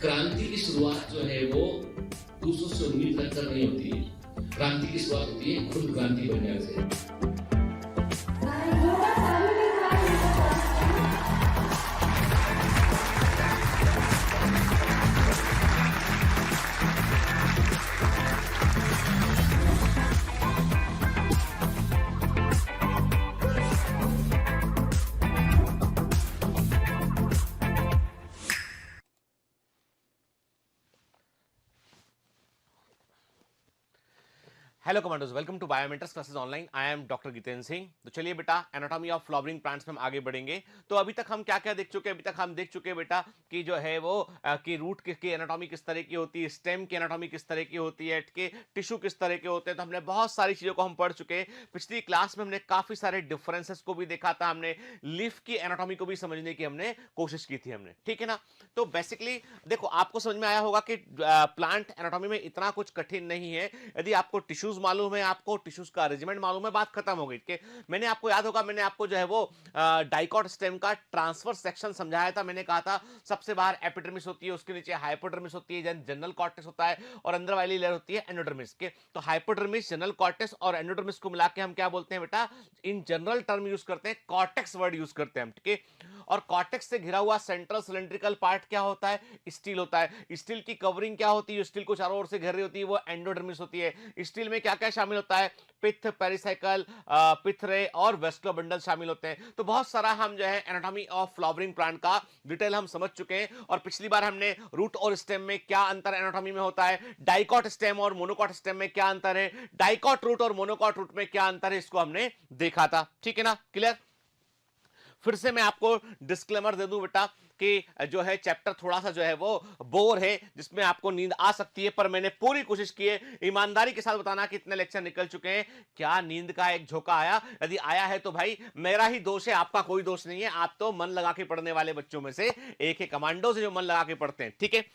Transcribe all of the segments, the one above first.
क्रांति की शुरुआत जो है वो दूसरों से उम्मीद रखकर नहीं होती है। क्रांति की शुरुआत होती है खुद क्रांति बनने से। Hello commandos, welcome to Biomentors classes online. I am doctor Jitendra Singh. तो चलिए बेटा, एनाटॉमी ऑफ फ्लावरिंग प्लांट्स में हम आगे बढ़ेंगे। तो अभी तक हम क्या क्या देख चुके हैं? अभी तक हम देख चुके हैं बेटा कि जो है वो कि रूट की एनाटॉमी किस तरह की होती है, स्टेम की एनाटॉमी किस तरह की होती है, के टिश्यू किस तरह के होते हैं। तो हमने बहुत सारी चीजों को हम पढ़ चुके हैं। पिछली क्लास में हमने काफी सारे डिफरेंसेस को भी देखा था, हमने लीफ की एनाटॉमी को भी समझने की हमने कोशिश की थी हमने, ठीक है ना। तो बेसिकली देखो, आपको समझ में आया होगा कि प्लांट एनाटॉमी में इतना कुछ कठिन नहीं है। यदि आपको टिश्यूज मालूम है, आपको टिश्यूज का अरेंजमेंट मालूम है, बात खत्म हो गई। कि मैंने आपको याद होगा, मैंने आपको जो है वो डाइकॉट स्टेम का ट्रांसफर सेक्शन समझाया था। मैंने कहा था सबसे बाहर एपिडर्मिस होती है, उसके नीचे हाइपोडर्मिस होती है, जनरल कॉर्टेक्स होता है, और अंदर वाली लेयर होती है एंडोडर्मिस के। तो हाइपोडर्मिस, जनरल कॉर्टेक्स और एंडोडर्मिस को मिला के हम क्या बोलते हैं बेटा? इन जनरल टर्म यूज करते हैं, कॉर्टेक्स वर्ड यूज करते हैं हम, ठीक है। और कॉर्टेक्स से घिरा हुआ सेंट्रल सिलेंड्रिकल पार्ट क्या होता है? स्टील होता है। स्टील की कवरिंग क्या होती है? स्टील को चारों ओर से घेर रही होती है, वो एंडोडर्मिस होती है। स्टील में क्या क्या शामिल होता है? पित्त, पेरिसाइकल, पिथरे और वेस्कुलर बंडल शामिल होते हैं। तो बहुत सारा हम जो है एनाटॉमी ऑफ फ्लावरिंग प्लांट का डिटेल हम समझ चुके हैं। और पिछली बार हमने रूट और स्टेम में क्या अंतर एनाटॉमी में होता है, डाइकॉट स्टेम और मोनोकॉट स्टेम में क्या अंतर है, डाइकॉट रूट और मोनोकॉट रूट में क्या अंतर है, इसको हमने देखा था, ठीक है ना। क्लियर? फिर से मैं आपको डिस्क्लेमर दे दूं बेटा कि जो है चैप्टर थोड़ा सा जो है वो बोर है, जिसमें आपको नींद आ सकती है, पर मैंने पूरी कोशिश की है ईमानदारी के साथ बताना कि इतने लेक्चर निकल चुके हैं, क्या नींद का एक झोंका आया? यदि आया है तो भाई मेरा ही दोष है, आपका कोई दोष नहीं है। आप तो मन लगा के पढ़ने वाले बच्चों में से एक है, कमांडो से जो मन लगा के पढ़ते हैं, ठीक है।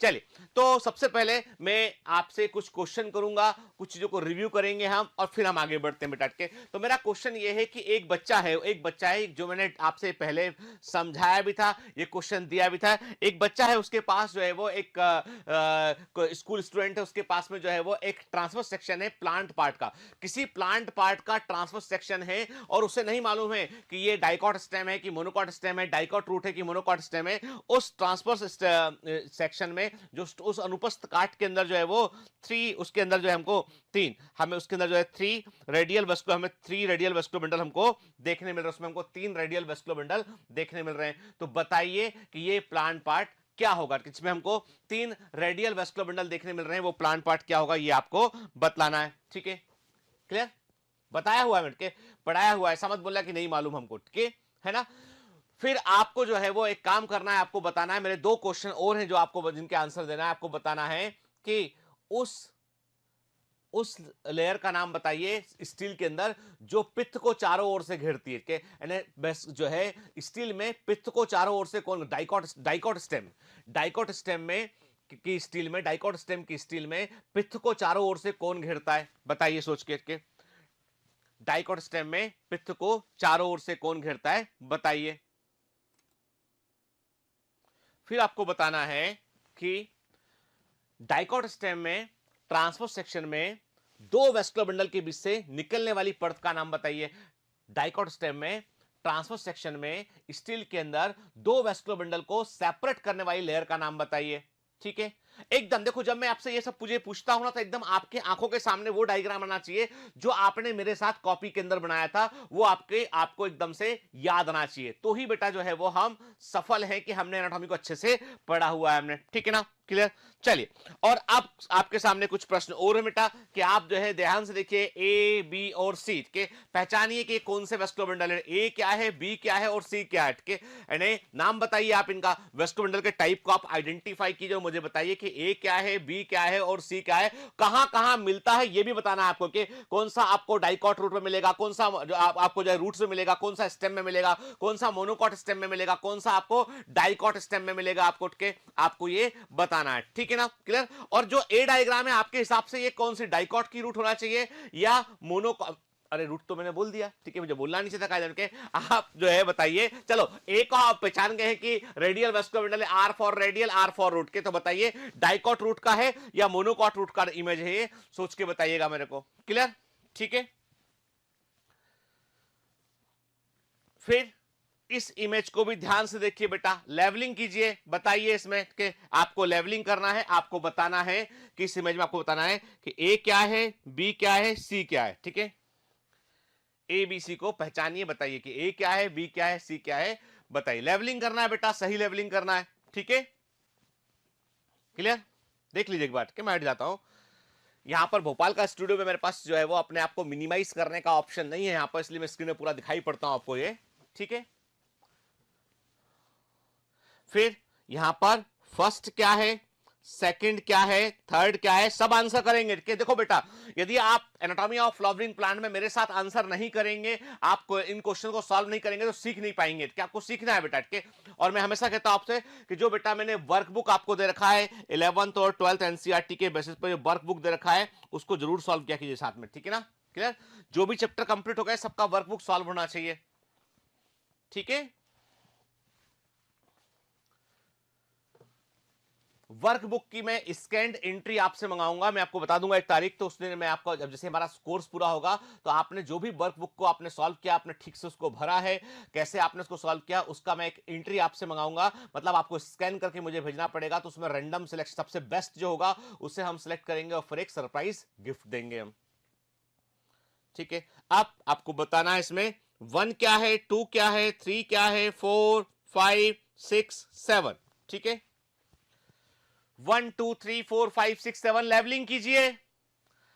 चलिए, तो सबसे पहले मैं आपसे कुछ क्वेश्चन करूंगा, कुछ चीजों को रिव्यू करेंगे हम, और फिर हम आगे बढ़ते हैं बेटा के। तो मेरा क्वेश्चन ये है कि एक बच्चा है जो मैंने आपसे पहले समझाया भी था, ये क्वेश्चन दिया भी था। एक बच्चा है, उसके पास जो है वो एक स्कूल स्टूडेंट है, उसके पास में जो है वो एक ट्रांसफर सेक्शन है प्लांट पार्ट का। किसी प्लांट पार्ट का ट्रांसफर सेक्शन है और उसे नहीं मालूम है कि ये डाइकॉट स्टेम है कि मोनोकॉट स्टेम है, डाइकॉट रूट है कि मोनोकॉट स्टेम है। उस ट्रांसफर सेक्शन में जो उस अनुपस्थ काट के अंदर जो है वो उसके अंदर जो है हमको हमें उसके अंदर जो है थ्री रेडियल वेस्कुलर बंडल हमको देखने मिल रहे हैं। उसमें हमको 3 रेडियल वेस्कुलर बंडल देखने मिल रहे हैं। तो बताइए कि ये प्लांट पार्ट क्या होगा? इसमें हमको 3 रेडियल वेस्कुलर बंडल देखने मिल रहे हैं, वो प्लांट पार्ट क्या होगा, ये आपको बतलाना है, ठीक है। क्लियर? बताया हुआ है के पढ़ाया हुआ है, ऐसा मत बोलना कि नहीं मालूम हमको, ठीक है ना। फिर आपको जो है वो एक काम करना है, आपको बताना है, मेरे 2 क्वेश्चन और हैं जो आपको जिनके आंसर देना है। आपको बताना है कि उस लेयर का नाम बताइए स्टील के अंदर जो पित्त को चारों ओर से घेरती है, कि जो है स्टील में पित्त को चारों ओर से कौन? डाइकॉट स्टेम में की स्टील में पित्त को चारों ओर से कौन घेरता है? बताइए सोच के डाइकॉट स्टेम में पित्त को चारों ओर से कौन घेरता है, बताइए। फिर आपको बताना है कि डाइकॉट स्टेम में ट्रांसफर सेक्शन में 2 वेस्कुलर बंडल के बीच से निकलने वाली परत का नाम बताइए। डाइकॉट स्टेम में ट्रांसफर सेक्शन में स्टील के अंदर 2 वेस्कुलर बंडल को सेपरेट करने वाली लेयर का नाम बताइए, ठीक है। एकदम देखो, जब मैं आपसे ये सब पूछता हूं ना, तो एकदम आपके आंखों के सामने वो डायग्राम आना चाहिए जो आपने मेरे साथ कॉपी के अंदर बनाया था, वो आपको एकदम से याद आना चाहिए। तो ही बेटा जो है वो हम सफल हैं कि हमने एनाटॉमी को अच्छे से पढ़ा हुआ है हमने, ठीक है ना। क्लियर? चलिए, और अब आपके सामने कुछ प्रश्न और है बेटा कि आप जो है ध्यान से देखिए, ए, बी और सी के पहचानिए कि कौन से वेस्कुलर बंडल है। ए क्या है, बी क्या है और सी क्या है, ठीक है। नाम बताइए आप इनका, वेस्कुलर बंडल के टाइप को आप आइडेंटिफाई कीजिए, मुझे बताइए कि ए क्या है, बी क्या है और सी क्या है। कहां कहां मिलता है ये भी बताना है आपको, कि कौन सा आपको डाइकॉट रूट में मिलेगा, कौन सा आपको जो है रूट में मिलेगा, कौन सा स्टेम में मिलेगा, कौन सा मोनोकॉट स्टेम में मिलेगा, कौन सा आपको डाइकॉट स्टेम में मिलेगा, आपको ये बताना है, ठीक है ना। क्लियर? और जो ए डायग्राम है आपके हिसाब से ये कौन सी डाइकॉट की रूट होना चाहिए या अरे रूट तो मैंने बोल दिया, ठीक है, मुझे बोलना नहीं चाहिए था कायदे के। आप जो है बताइए, चलो एक को आप पहचान गए हैं कि radial vascular bundle R for radial, R for root के, तो बताइए डाइकॉट रूट का है या मोनोकॉट रूट का इमेज है, ये सोच के बताइएगा मेरे को। क्लियर? ठीक है, फिर इस इमेज को भी ध्यान से देखिए बेटा, लेवलिंग कीजिए, बताइए इसमें कि आपको लेवलिंग करना है, आपको बताना है कि इस इमेज में आपको बताना है कि ए क्या है, बी क्या है, सी क्या है। ठीक है, ए बी सी को पहचानिए, बताइए कि ए क्या है, बी क्या है, सी क्या है, बताइए। लेवलिंग करना है बेटा, सही लेवलिंग करना है। ठीक है, क्लियर? देख लीजिए एक बार कि मैं हट जाता हूं। यहां पर भोपाल का स्टूडियो में मेरे पास जो है वो अपने आप को मिनिमाइज करने का ऑप्शन नहीं है यहां पर, इसलिए मैं स्क्रीन में पूरा दिखाई पड़ता हूं आपको ये। ठीक है, फिर यहां पर फर्स्ट क्या है, सेकंड क्या है, थर्ड क्या है, सब आंसर करेंगे। कि देखो बेटा, यदि आप एनाटॉमी ऑफ फ्लावरिंग प्लांट में मेरे साथ आंसर नहीं करेंगे, आप इन क्वेश्चन को सॉल्व नहीं करेंगे तो सीख नहीं पाएंगे। कि आपको सीखना है बेटा के। और मैं हमेशा कहता हूं आपसे कि जो बेटा मैंने वर्कबुक आपको दे रखा है 11th और 12th एनसीईआरटी के बेसिस पर जो वर्कबुक दे रखा है उसको जरूर सॉल्व किया कीजिए साथ में। ठीक है ना? क्लियर? जो भी चैप्टर कंप्लीट हो गए सबका वर्कबुक सॉल्व होना चाहिए। ठीक है, वर्कबुक की मैं स्कैन्ड एंट्री आपसे मंगाऊंगा, मैं आपको बता दूंगा एक तारीख, तो उस दिन मैं आपको, जब जैसे हमारा कोर्स पूरा होगा तो आपने जो भी वर्कबुक को आपने सॉल्व किया, आपने ठीक से उसको भरा है, कैसे आपने उसको सॉल्व किया, उसका मैं एक एंट्री आपसे मंगाऊंगा। मतलब आपको स्कैन करके मुझे भेजना पड़ेगा, तो उसमें रैंडम सिलेक्शन सबसे बेस्ट जो होगा उसे हम सिलेक्ट करेंगे और फिर एक सरप्राइज गिफ्ट देंगे हम। ठीक है, अब आपको बताना है इसमें 1 क्या है, 2 क्या है, 3 क्या है, 4 5 6 7। ठीक है, 1 2 3 4 5 6 7 लेवलिंग कीजिए,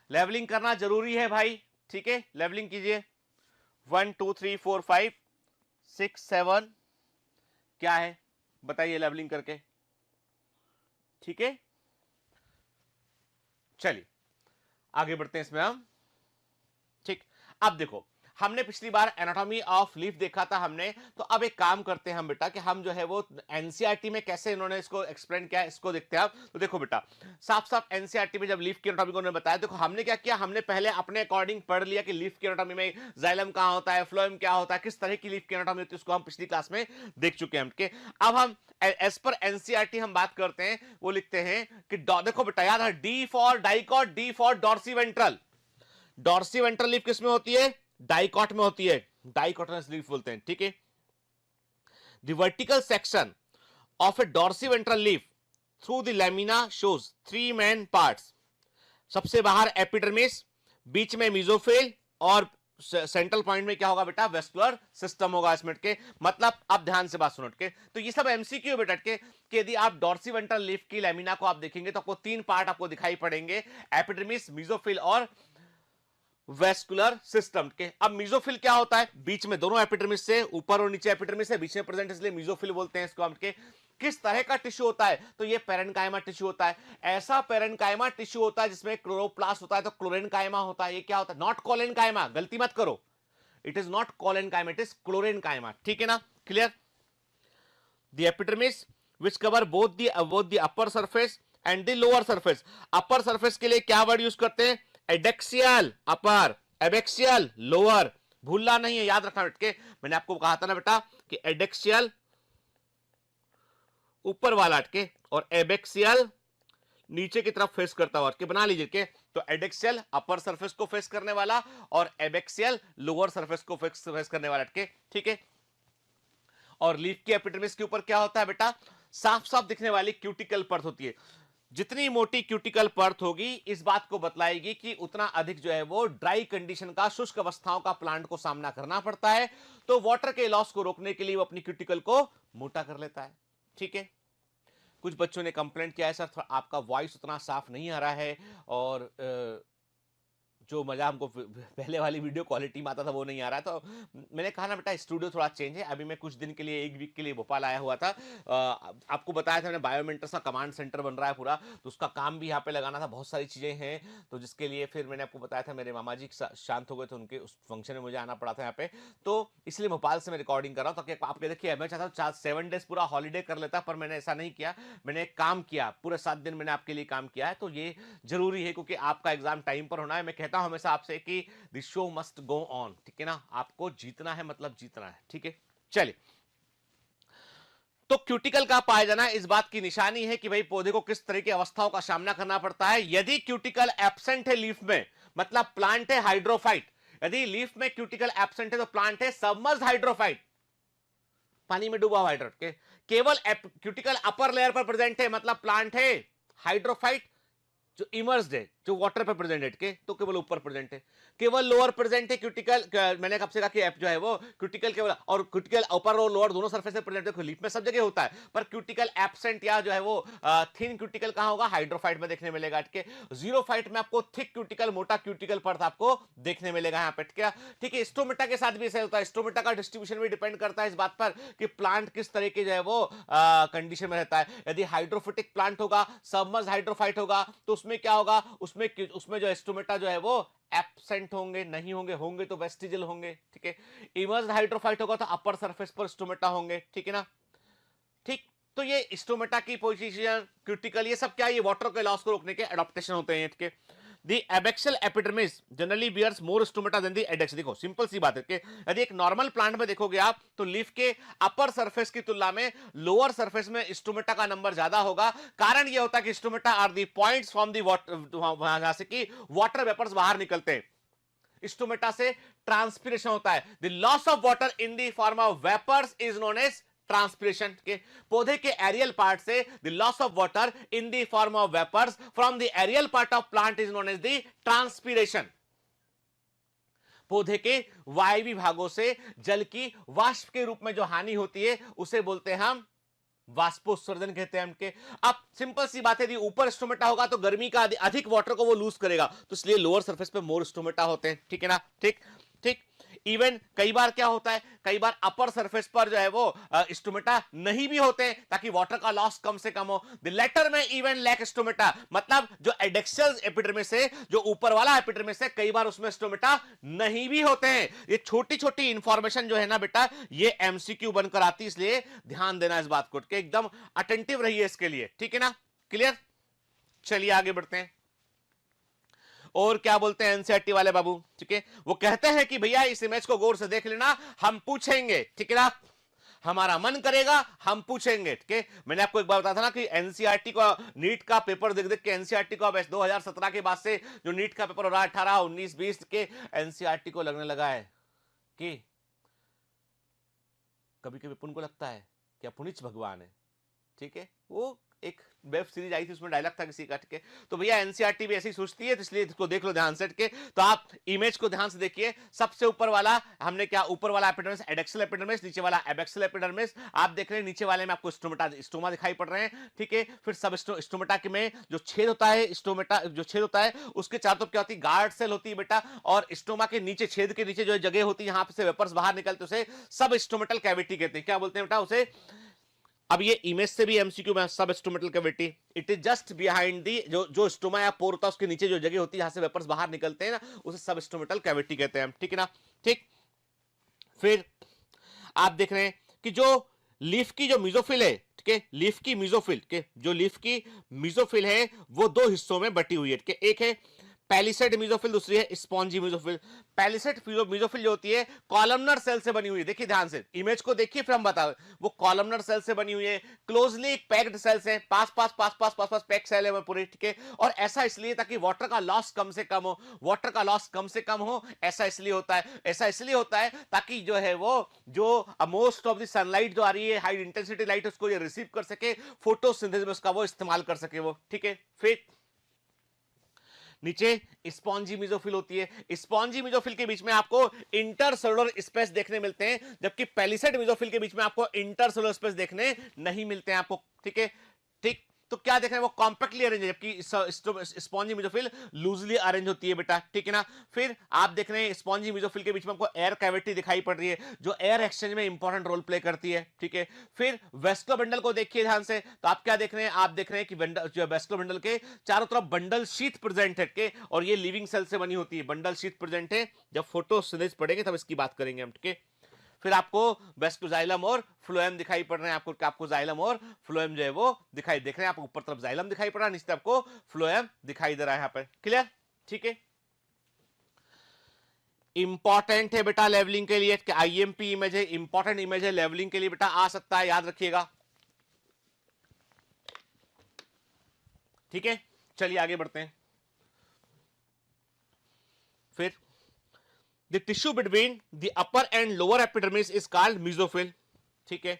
लेवलिंग करना जरूरी है भाई। ठीक है, लेवलिंग कीजिए। 1 2 3 4 5 6 7 क्या है बताइए लेवलिंग करके। ठीक है, चलिए आगे बढ़ते हैं इसमें हम। ठीक, अब देखो, हमने पिछली बार एनाटॉमी ऑफ लीफ देखा था हमने, तो अब एक काम करते हैं हम बेटा कि हम जो है वो एनसीईआरटी में कैसे इन्होंने इसको एक्सप्लेन किया है इसको देखते हैं। अब तो देखो बेटा, साफ साफ एनसीईआरटी में जब लीफ की एनाटॉमी को उन्होंने बताया, देखो हमने क्या किया, हमने पहले अपने अकॉर्डिंग पढ़ लिया कि लीफ की एनाटॉमी में जाइलम कहां होता है, फ्लोएम क्या होता है, किस तरह की लीफ की एनाटॉमी होती है, उसको हम पिछली क्लास में देख चुके हैं। अब हम एज पर एनसीईआरटी हम बात करते हैं, वो लिखते हैं कि देखो बेटा, याद है D for dicot, D for dorsiventral. Dorsiventral leaf किसमें होती है, डाइकॉट में होती है, डाइकोटनस लीफ बोलते हैं। ठीक है, the vertical section of a dorsiventral leaf through the lamina shows 3 main parts. सबसे बाहर एपिडर्मिस, बीच में मीजोफिल और सेंट्रल पॉइंट में क्या होगा बेटा, वेस्कुलर सिस्टम होगा इसमें के। मतलब आप ध्यान से बात सुनो के, तो ये सब एमसीक्यू बेटा के कि यदि आप डॉर्सीवेंट्रल लीफ की लैमिना को आप देखेंगे तो आपको 3 पार्ट आपको दिखाई पड़ेंगे, एपिडर्मिस, मीजोफिल और वेस्कुलर सिस्टम के। अब मीजोफिल क्या होता है, बीच में दोनों एपिडर्मिस से, ऊपर और नीचे एपिडर्मिस है, बीच में प्रेजेंट, इसलिए मीजोफिल बोलते हैं इसको हम के। किस तरह का टिश्यू होता है, तो ये पेरेन्काइमा टिश्यू होता है। ऐसा पेरेन्काइमा टिश्यू होता है जिसमें क्लोरोप्लास्ट होता है, तो क्लोरेन्काइमा होता है। ये क्या होता है, नॉट कोलेन्काइमा, गलती मत करो, it is not collenchyma, it is क्लोरेन्काइमा। ठीक है ना? Clear? The epidermis which cover both the upper surface and the lower surface. Upper surface के लिए क्या वर्ड यूज करते हैं, एडेक्सियल अपर, एबेक्सियल लोअर, भूलना नहीं है, याद रखना बेटे। मैंने आपको कहा था ना बेटा कि एडेक्सियल ऊपर वाला अटके और एबेक्सियल नीचे की तरफ फेस करता हुआ, बना लीजिए के। तो एडेक्सियल अपर सरफेस को फेस करने वाला और एबेक्सियल लोअर सरफेस को फेस करने वाला अटके। ठीक है, और लीफ की एपिडर्मिस के ऊपर क्या होता है बेटा, साफ साफ दिखने वाली क्यूटिकल परत होती है। जितनी मोटी क्यूटिकल परत होगी इस बात को बतलाएगी कि उतना अधिक जो है वो ड्राई कंडीशन का, शुष्क अवस्थाओं का प्लांट को सामना करना पड़ता है। तो वाटर के लॉस को रोकने के लिए वो अपनी क्यूटिकल को मोटा कर लेता है। ठीक है, कुछ बच्चों ने कंप्लेंट किया है सर आपका वॉइस उतना साफ नहीं आ रहा है, और जो मजा हमको पहले वाली वीडियो क्वालिटी में आता था वो नहीं आ रहा। तो मैंने कहा ना बेटा स्टूडियो थोड़ा चेंज है, अभी मैं कुछ दिन के लिए, 1 वीक के लिए भोपाल आया हुआ था। आपको बताया था मैंने, बायोमेंटर्स का कमांड सेंटर बन रहा है पूरा, तो उसका काम भी यहाँ पे लगाना था, बहुत सारी चीजें हैं। तो जिसके लिए फिर मैंने आपको बताया था मेरे मामा जी शांत हो गए थे, उनके उस फंक्शन में मुझे आना पड़ा था यहाँ पे, तो इसलिए भोपाल से मैं रिकॉर्डिंग कर रहा हूँ। ताकि आप देखिए, मैं चाहता हूँ 7 डेज पूरा हॉलीडे कर लेता, पर मैंने ऐसा नहीं किया। मैंने एक काम किया, पूरे 7 दिन मैंने आपके लिए काम किया है, तो ये जरूरी है क्योंकि आपका एग्जाम टाइम पर होना है। मैं कहता हूं हमेशा आपसे कि the show must go on, ठीक है ना, आपको जीतना है मतलब जीतना है, ठीक है। चलिए, तो क्यूटिकल का पाया जाना इस बात की निशानी है कि भाई पौधे को किस तरह की अवस्थाओं का सामना करना पड़ता है। यदि क्यूटिकल एब्सेंट है लीफ में, मतलब प्लांट है हाइड्रोफाइट, यदि लीफ में क्यूटिकल एब्सेंट है तो प्लांट है सबमर्ज्ड हाइड्रोफाइट, पानी में डूबा हुआ हाइड्रोट। केवल क्यूटिकल अपर लेयर पर प्रेजेंट है, मतलब प्लांट है हाइड्रोफाइट जो इमर्स्ड है, जो वाटर पर प्रेजेंट है, तो केवल ऊपर प्रेजेंट है। केवल लोअर प्रेजेंट है क्यूटिकल, मैंने आपसे कहा कि जो है वो क्यूटिकल केवल, और क्यूटिकल अपर और लोअर दोनों सरफेस पे प्रेजेंट है, लीफ में सब जगह होता है, पर क्यूटिकल एब्सेंट या जो है वो थिन क्यूटिकल कहां होगा, हाइड्रोफाइट में देखने मिलेगा। ठीक है, जीरोफाइट में आपको थिक क्यूटिकल, मोटा क्यूटिकल परत आपको देखने मिलेगा यहाँ पे। ठीक है, स्टोमेटा के साथ भी ऐसा होता है। स्टोमेटा का डिस्ट्रीब्यूशन भी डिपेंड करता है इस बात पर कि प्लांट किस तरह के जो है वो कंडीशन में रहता है। यदि हाइड्रोफिटिक प्लांट होगा, सबमर्ज्ड हाइड्रोफाइट होगा, तो उसमें क्या होगा, उसमें जो स्टोमेटा जो है वो एब्सेंट होंगे, नहीं होंगे तो वेस्टिजियल होंगे। ठीक है, इमर्ज्ड हाइड्रोफाइट होगा तो अपर सरफेस पर स्टोमेटा होंगे। ठीक है ना, ठीक। तो ये स्टोमेटा की पोजीशन, क्यूटिकल, ये सब क्या, ये वाटर के लॉस को रोकने के एडाप्टेशन होते हैं। ठीक है, The abaxial epidermis generally bears more stomata than the addax। देखो सिंपल सी बात है कि यदि एक नॉर्मल प्लांट में देखोगे आप, तो लीफ के अपर सरफेस की तुलना में लोअर सरफेस में स्टोमेटा का नंबर ज्यादा होगा। कारण यह होता है कि stomata are the points from the water, जहां से कि वाटर वेपर्स बाहर निकलते हैं। स्टोमेटा से ट्रांसपिरेशन होता है। The loss of water in the form of vapours is known as transpiration. के पौधे के एरियल पार्ट से the loss of water in the form of vapours from the aerial part of plant is known as the transpiration. पौधे के वायवी भागों से जल की वाष्प के रूप में जो हानि होती है उसे बोलते हैं हम वाष्पोत्सर्जन कहते हैं उनके। अब सिंपल सी बात है, यदि ऊपर स्टोमेटा होगा तो गर्मी का अधिक वाटर को वो लूज करेगा, तो इसलिए लोअर सरफेस पे मोर स्टोमेटा होते हैं। ठीक है ना, ठीक ठीक। इवन कई बार क्या होता है, कई बार अपर सरफेस पर जो है वो स्टोमेटा नहीं भी होते हैं ताकि वाटर का लॉस कम से कम हो। द लेटर में इवन लैक स्टोमेटा, मतलब जो एडेक्सियल एपिडर्मिस है, जो ऊपर वाला एपिडर्मिस है, कई बार उसमें स्टोमेटा नहीं भी होते हैं। ये छोटी छोटी इंफॉर्मेशन जो है ना बेटा, ये एमसीक्यू बनकर आती है, इसलिए ध्यान देना इस बात को, एकदम अटेंटिव रहिए इसके लिए। ठीक है ना, क्लियर। चलिए आगे बढ़ते हैं। और क्या बोलते हैं एनसीईआरटी वाले बाबू, ठीक है, वो कहते हैं कि भैया इस इमेज को गौर से देख लेना, हम पूछेंगे। ठीक है ना, हमारा मन करेगा हम पूछेंगे। ठीक है, मैंने आपको एक बार बताया था ना कि एनसीईआरटी को, नीट का पेपर देख देख के एनसीईआरटी को, 2017 के बाद से जो नीट का पेपर हो रहा है 18, 19, 20 के, एनसीईआरटी को लगने लगा है कि कभी कभी अपन को लगता है कि अपुनिच भगवान है। ठीक है, वो एक वेब सीरीज आई थी, उसमें डायलॉग था किसी का। ठीक है, तो भैया एनसीईआरटी भी ऐसी सोचती है, तो इसलिए इसको देख लो ध्यान से। के तो आप इमेज को ध्यान से देखिए। सबसे ऊपर वाला हमने क्या, ऊपर वाला एपिडर्मिस एडेक्सियल एपिडर्मिस, नीचे वाला एबैक्सियल एपिडर्मिस। आप देख रहे हैं नीचे वाले में आपको स्टोमा दिखाई पड़ रहे हैं। ठीक है, फिर सब स्टोमेटा के में जो छेद होता है, स्टोमेटा जो छेद होता है उसके चारों तरफ क्या होती है, गार्ड सेल होती है बेटा, और स्टोमा के नीचे, छेद के नीचे जो जगह होती है, यहां से वेपर्स बाहर निकलते, उसे सब स्टोमेटल कैविटी कहते हैं। क्या बोलते हैं बेटा उसे। अब ये इमेज से भी एमसीक्यू में, सब stomatal cavity, it is just behind the, जो स्टोमा या पोर होता है उसके नीचे जो जगह होती है जहां से वेपर्स बाहर निकलते हैं ना, उसे सब स्टोमेटल कैविटी कहते हैं। ठीक है ना, ठीक। फिर आप देख रहे हैं कि जो लीफ की जो मीजोफिल है, ठीक है, लीफ की मीजोफिल के, जो लीफ की मीजोफिल है वो दो हिस्सों में बटी हुई है। ठीक है, एक है पैलिसेड मीजोफिल, दूसरी है स्पॉन्जी मीजोफिल। पैलिसेड मीजोफिल जो होती है कॉलमनर सेल से बनी हुई है। देखिए ध्यान से, इमेज को देखिए फिर हम बताओ। वो कॉलमनर सेल से बनी हुई है, क्लोजली पैक्ड सेल्स है, पास पास पास पास पास पास पैक सेल है वो पूरी। ठीक है, और ऐसा इसलिए ताकि वाटर का लॉस कम से कम हो, वाटर का लॉस कम से कम हो, ऐसा इसलिए होता है। ऐसा इसलिए होता है ताकि जो है वो, जो मोस्ट ऑफ द सनलाइट जो आ रही है, हाई इंटेंसिटी लाइट, उसको ये रिसीव कर सके, फोटोसिंथेसिस में उसका वो इस्तेमाल कर सके वो। ठीक है, फिर नीचे स्पॉन्जी मीजोफिल होती है। स्पॉन्जी मीजोफिल के बीच में आपको इंटरसेलुलर स्पेस देखने मिलते हैं, जबकि पैलिसेड मीजोफिल के बीच में आपको इंटरसेलुलर स्पेस देखने नहीं मिलते हैं आपको। ठीक है, ठीक। तो क्या देख रहे हैं, वो कॉम्पैक्टली अरेंज है, जबकि स्पॉन्जी मीजोफिल लूजली अरेंज होती है बेटा। ठीक है ना, फिर आप देख रहे हैं स्पॉन्जी मीजोफिल के बीच में आपको एयर कैविटी दिखाई पड़ रही है, जो एयर एक्सचेंज में इंपॉर्टेंट रोल प्ले करती है। ठीक है, फिर वेस्टोबंडल को देखिए ध्यान से, तो आप क्या देख रहे हैं, आप देख रहे हैं कि जो वेस्टोबंडल के चारों तरफ बंडल शीथ प्रेजेंट है, और ये लिविंग सेल से बनी होती है, बंडल शीथ प्रेजेंट है। जब फोटोसिंथेसिस पढ़ेंगे तब इसकी बात करेंगे हम। ठीक है, फिर आपको वेस्टोजाइलम और फ्लोएम दिखाई पड़ रहे हैं। आपको जाइलम और फ्लोएम जो है वो दिखाई देख रहे हैं। आपको ऊपर तरफ जाइलम दिखाई पड़ रहा है, नीचे आपको फ्लोएम दिखाई दे रहा है यहाँ पर। क्लियर, ठीक है। इंपॉर्टेंट है बेटा लेवलिंग के लिए, आईएमपी इमेज है, इंपॉर्टेंट इमेज है लेवलिंग के लिए बेटा, आ सकता है, याद रखिएगा। ठीक है, चलिए आगे बढ़ते हैं। फिर the tissue between the upper and lower epidermis is called mesophyll. ठीक है,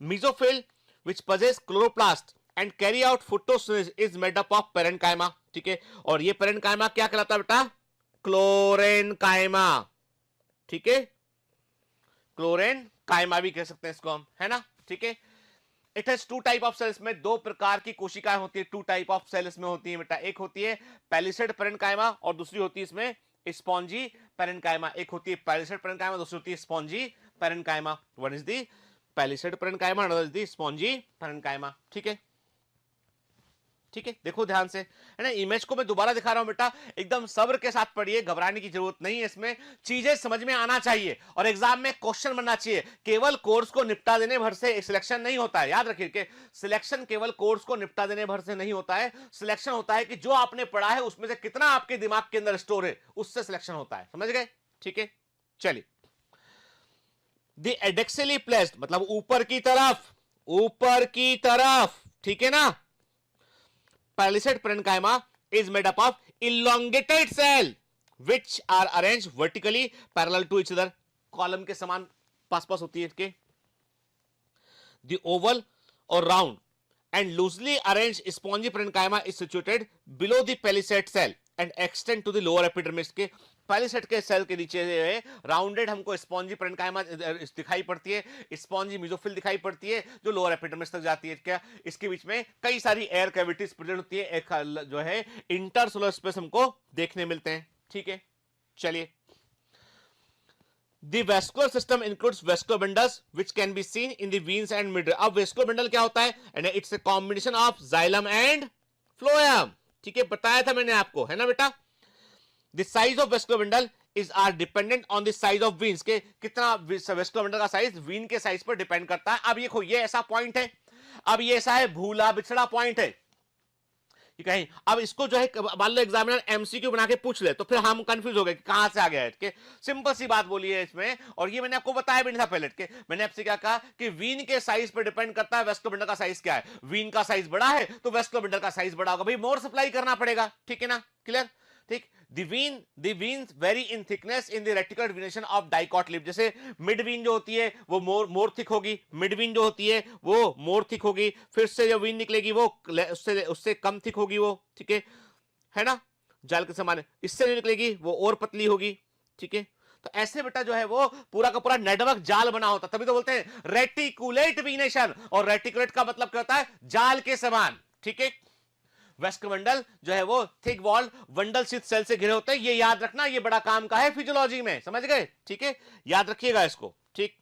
mesophyll which possess chloroplast and carry out photosynthesis is made up of parenchyma. ठीक है, और ये पेरेन्काइमा क्या कहलाता है बेटा? क्लोरेनकाइमा। ठीक है, क्लोरेनकाइमा भी कह सकते हैं इसको हम, है ना? ठीक है, it has two type of cells, में दो प्रकार की कोशिकाएं होती है, टू टाइप ऑफ सेल्स में होती है बेटा। एक होती है पैलिसेड पेरेन्काइमा और दूसरी होती है इसमें स्पॉन्जी पेरेन्काइमा। एक होती है पैलिसेड पेरेन्काइमा, दूसरी होती है spongy parenchyma. One is the palisade parenchyma, another is the spongy parenchyma. ठीक है, ठीक है, देखो ध्यान से, है ना? इमेज को मैं दोबारा दिखा रहा हूं बेटा, एकदम सब्र के साथ पढ़िए, घबराने की जरूरत नहीं है इसमें, चीजें समझ में आना चाहिए और एग्जाम में क्वेश्चन बनना चाहिए। केवल कोर्स को निपटा देने भर से सिलेक्शन नहीं होता है, याद रखिए कि सिलेक्शन केवल कोर्स को निपटा देने भर से नहीं होता है। सिलेक्शन होता है कि जो आपने पढ़ा है उसमें से कितना आपके दिमाग के अंदर स्टोर है, उससे सिलेक्शन होता है, समझ गए? ठीक है, चलिए। द एडेक्सियली प्लेस्ड मतलब ऊपर की तरफ, ऊपर की तरफ, ठीक है ना? Palisade parenchyma is made up of elongated cell which are arranged vertically parallel to each other, column के समान पास पास होती है इसके। The oval or round and loosely arranged spongy parenchyma is situated below the palisade cell and extend to the lower epidermis। के palisade के cell के नीचे rounded हमको स्पॉन्जी पेरेन्काइमा दिखाई पड़ती है, स्पॉन्जी मेसोफिल दिखाई पड़ती है जो लोअर एपिडर्मिस तक जाती है। क्या इसके बीच में कई सारी एयर कैविटीज प्रेजेंट होती है, एक जो है इंटरसेलुलर स्पेस हमको देखने मिलते हैं। ठीक है, चलिए। The vascular system includes vascular bundles which can be seen in the veins and medulla। अब vascular bundle क्या होता है? And it's a combination of xylem and phloem। ठीक है, बताया था मैंने आपको, है ना बेटा? The size of vascular bundle is are dependent on the size of veins। के कितना vascular bundle का साइज वीन के साइज पर डिपेंड करता है। अब देखो ये ऐसा पॉइंट है, अब ये ऐसा है भूला बिछड़ा पॉइंट है, कहीं अब इसको जो है मान लो एग्जामिनर एमसीक्यू बना के पूछ ले तो फिर हम कंफ्यूज हो गए कि कहां से आ गया है। के सिंपल सी बात बोली है इसमें, और ये मैंने आपको बताया भी नहीं था पहले के। मैंने आपसे क्या कहा कि वीन के साइज पर डिपेंड करता है वेस्कुलर बंडल का साइज क्या है। वीन का साइज बड़ा है तो वेस्कुलर बंडल का साइज बड़ा होगा, भाई मोर सप्लाई करना पड़ेगा। ठीक है ना, क्लियर? ठीक। The veins vary in thickness in the reticular venation of dicot leaf। जैसे मिड वीन जो होती है वो मोर थिक होगी, मिड वीन जो होती है वो मोर थिक होगी, फिर से जो वीन निकलेगी वो उससे कम थिक होगी वो, ठीक है ना, जाल के समान। इससे जो निकलेगी वो और पतली होगी। ठीक है, तो ऐसे बेटा जो है वो पूरा का पूरा नेटवर्क जाल बना होता, तभी तो बोलते हैं रेटिकुलेट वीनेशन। और रेटिकुलेट का मतलब क्या होता है? जाल के समान। ठीक है, वेस्कुलर बंडल जो है वो thick wall bundle sheath cell से घिरे होते हैं। ये याद रखना, ये बड़ा काम का है फिजियोलॉजी में, समझ गए? ठीक है, याद रखिएगा इसको। ठीक,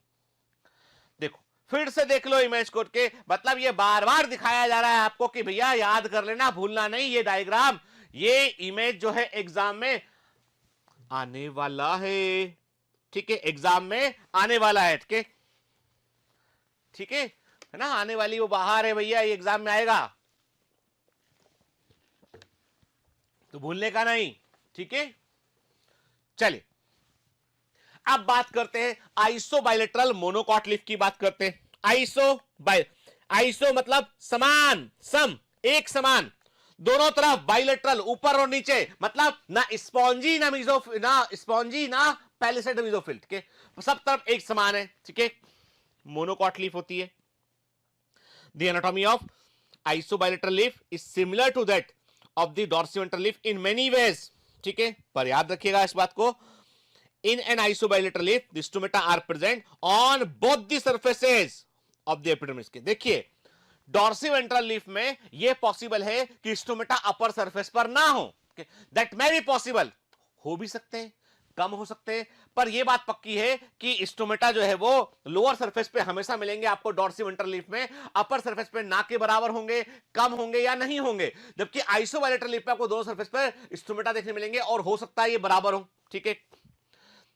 देखो फिर से देख लो इमेज कोड के, मतलब ये बार बार दिखाया जा रहा है आपको कि भैया याद कर लेना, भूलना नहीं। ये डायग्राम, ये इमेज जो है एग्जाम में आने वाला है। ठीक है, एग्जाम में आने वाला है। ठीक है ना, आने वाली वो बाहर है भैया, ये एग्जाम में आएगा तो भूलने का नहीं। ठीक है, चलिए अब बात करते हैं आइसो बायलेटरल मोनोकॉट लीफ की बात करते हैं। आइसो मतलब समान, सम, एक समान, दोनों तरफ, बायलेटरल ऊपर और नीचे, मतलब ना स्पॉन्जी ना मेसोफिल, ना स्पॉन्जी ना पैलिसेड मेसोफिल। ठीक है, सब तरफ एक समान है। ठीक है, मोनोकॉट लीफ होती है। The anatomy of isobilateral leaf is similar to that of the dorsiventral leaf in many ways. ठीक है, पर याद रखिएगा इस बात को, in an isobilateral leaf the stomata are present on both the surfaces of the epidermis. के देखिए डॉर्सिवेंट्रल लीफ में यह पॉसिबल है कि स्टोमेटा अपर सरफेस पर ना हो, दैट मे बी पॉसिबल, हो भी सकते हैं, कम हो सकते हैं, पर यह बात पक्की है कि स्टोमेटा जो है वो लोअर सरफेस पे हमेशा मिलेंगे आपको डॉर्सिवेंट्रल लीफ में, अपर सरफेस पे ना के बराबर होंगे, कम होंगे या नहीं होंगे। जबकि आइसोबायलेटरल लीफ पे आपको दोनों सरफेस पर स्टोमेटा देखने मिलेंगे और हो सकता है ये बराबर हो। ठीक है,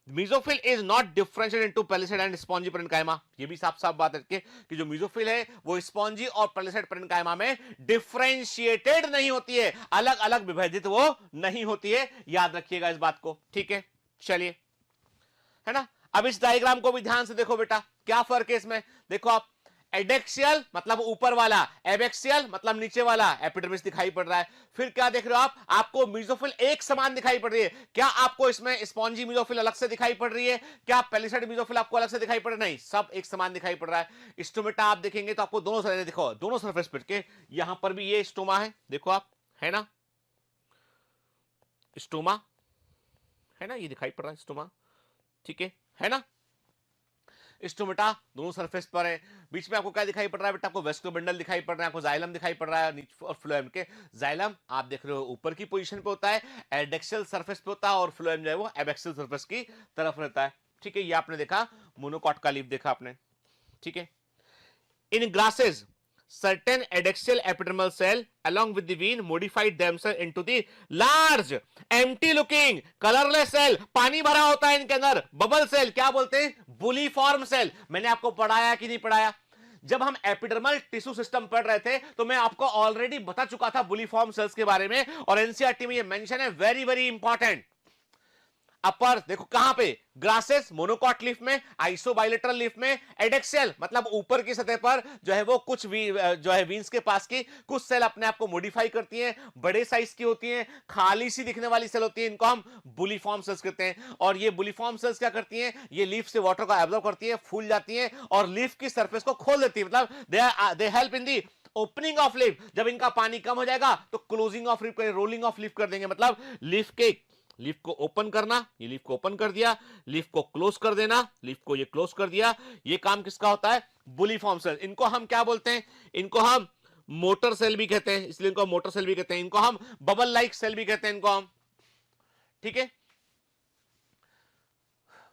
mesophyll is not differentiated into palisade and spongy parenchyma. ये भी साफ साफ बात है कि जो मेसोफिल है वो स्पॉन्जी और पैलिसेड पेरेन्काइमा में डिफरेंशिएटेड नहीं होती है, अलग अलग विभाजित वो नहीं होती है, याद रखिएगा इस बात को। ठीक है, चलिए, है ना। अब इस डायग्राम को भी ध्यान से देखो बेटा, क्या फर्क है इसमें, देखो आप, एडेक्सियल मतलब ऊपर वाला, एबेक्सियल मतलब नीचे वाला, एपिडर्मिस दिखाई पड़ रहा है। फिर क्या देख रहे हो आप, आपको मेसोफिल एक समान दिखाई पड़ रही है। क्या आपको इसमें स्पॉन्जी मेसोफिल अलग से दिखाई पड़ रही है, क्या पेलिसैड मेसोफिल आपको अलग से दिखाई पड़ रहा है, नहीं, सब एक समान दिखाई पड़ रहा है। स्टोमेटा आप देखेंगे तो आपको दोनों साइड, देखो दोनों सरफेस पे के, यहां पर भी ये स्टोमा है, देखो आप, है ना, स्टोमा है ना, ये दिखाई पड़ रहा है स्टोमा, ठीक है ना। स्टोमेटा दोनों सरफेस पर है। बीच में आपको क्या दिखाई पड़ रहा है बेटा, आपको वेस्कुलर बंडल दिखाई पड़ रहा है, आपको जाइलम दिखाई पड़ रहा है नीचे, और फ्लोएम के, जाइलम आप देख रहे हो ऊपर की पोजीशन पे होता है, एडेक्सियल सरफेस पे होता है, और फ्लोएम जो है वो एबैक्सियल सरफेस की तरफ रहता है, ठीक है। ये आपने देखा, मोनोकॉट का लीफ देखा आपने, ठीक है। इन grasses certain adaxial epidermal cell along with the vein modified themselves into the large empty looking colorless cell, पानी भरा होता है इनके अंदर, बबल सेल, क्या बोलते हैं, बुलीफॉर्म सेल। मैंने आपको पढ़ाया कि नहीं पढ़ाया, जब हम एपिडर्मल टिश्यू सिस्टम पढ़ रहे थे तो मैं आपको ऑलरेडी बता चुका था बुलीफॉर्म सेल्स के बारे में, और एनसीईआरटी में ये मेंशन है, वेरी वेरी इंपॉर्टेंट। अपर देखो कहां पे, ग्रासेस मोनोकॉट लीफ में, आइसोबाइलेटरल लीफ में, एडेक्सियल मतलब ऊपर की सतह पर जो है वो कुछ जो है वीन्स के पास की कुछ सेल अपने आप को मॉडिफाई करती हैं, बड़े साइज की होती हैं, खाली सी दिखने वाली सेल होती है, इनको हम बुलीफॉर्म सेल्स कहते हैं। और ये बुलीफॉर्म सेल्स क्या करती हैं, ये लीफ से वाटर को एब्जॉर्ब करती है, फूल जाती है और लीफ की सरफेस को खोल देती है, मतलब they help in the opening of leaf. जब इनका पानी कम हो जाएगा तो closing of leaf, rolling of leaf कर देंगे, मतलब लीफ को ओपन करना, ये लीफ को ओपन कर दिया, लीफ को क्लोज कर देना, लीफ को ये क्लोज कर दिया, ये काम किसका होता है, बुलीफॉर्म सेल। इनको हम क्या बोलते हैं, इनको हम मोटर सेल भी कहते हैं, इसलिए इनको मोटर सेल भी कहते हैं, इनको हम बबल लाइक सेल भी कहते हैं, इनको हम, ठीक है।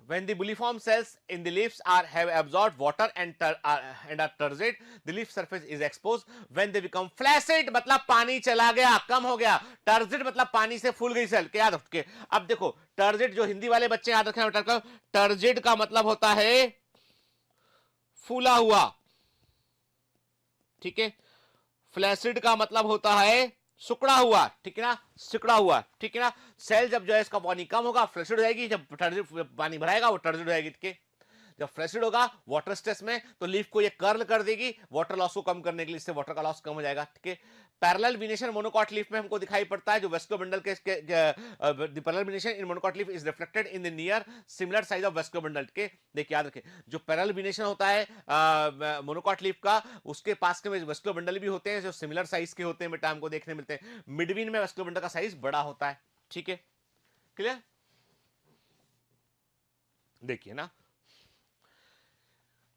When the buliform cells in the leaves have absorbed water and are turgid, the leaf surface is exposed. When they become flaccid, मतलब पानी चला गया, कम हो गया, turgid मतलब पानी से फूल गई सेल, क्या याद रखिए। अब देखो turgid, जो हिंदी वाले बच्चे याद रखें, turgid का मतलब होता है फूला हुआ, ठीक है। फ्लैसिड का मतलब होता है सुकड़ा हुआ, ठीक है ना, सिकड़ा हुआ, ठीक है ना। सेल जब जो है इसका पानी कम होगा फ्लैसिड हो जाएगी, जब पानी भराएगा वो टर्जिड हो जाएगी, ठीक है। जब फ्लैसिड होगा वाटर स्ट्रेस में तो लीफ को ये कर्ल कर देगी, वाटर लॉस को कम करने के लिए, इससे वाटर का लॉस कम हो जाएगा, ठीक है। पैरेलल विनेशन मोनोकॉट लीफ में हमको दिखाई पड़ता है, जो वेस्कुलर बंडल के the parallel विनेशन in monocot leaf is reflected in the near similar size of vascular bundle के। देखिए याद रखें, जो पैरेलल विनेशन होता है मोनोकॉट लीफ का, उसके पास के वेस्कुलर बंडल भी होते हैं जो सिमिलर साइज के होते हैं बेटा, हमको देखने मिलते हैं। मिडवीन में वेस्कुलर बंडल का साइज बड़ा होता है, ठीक है, क्लियर। देखिए ना,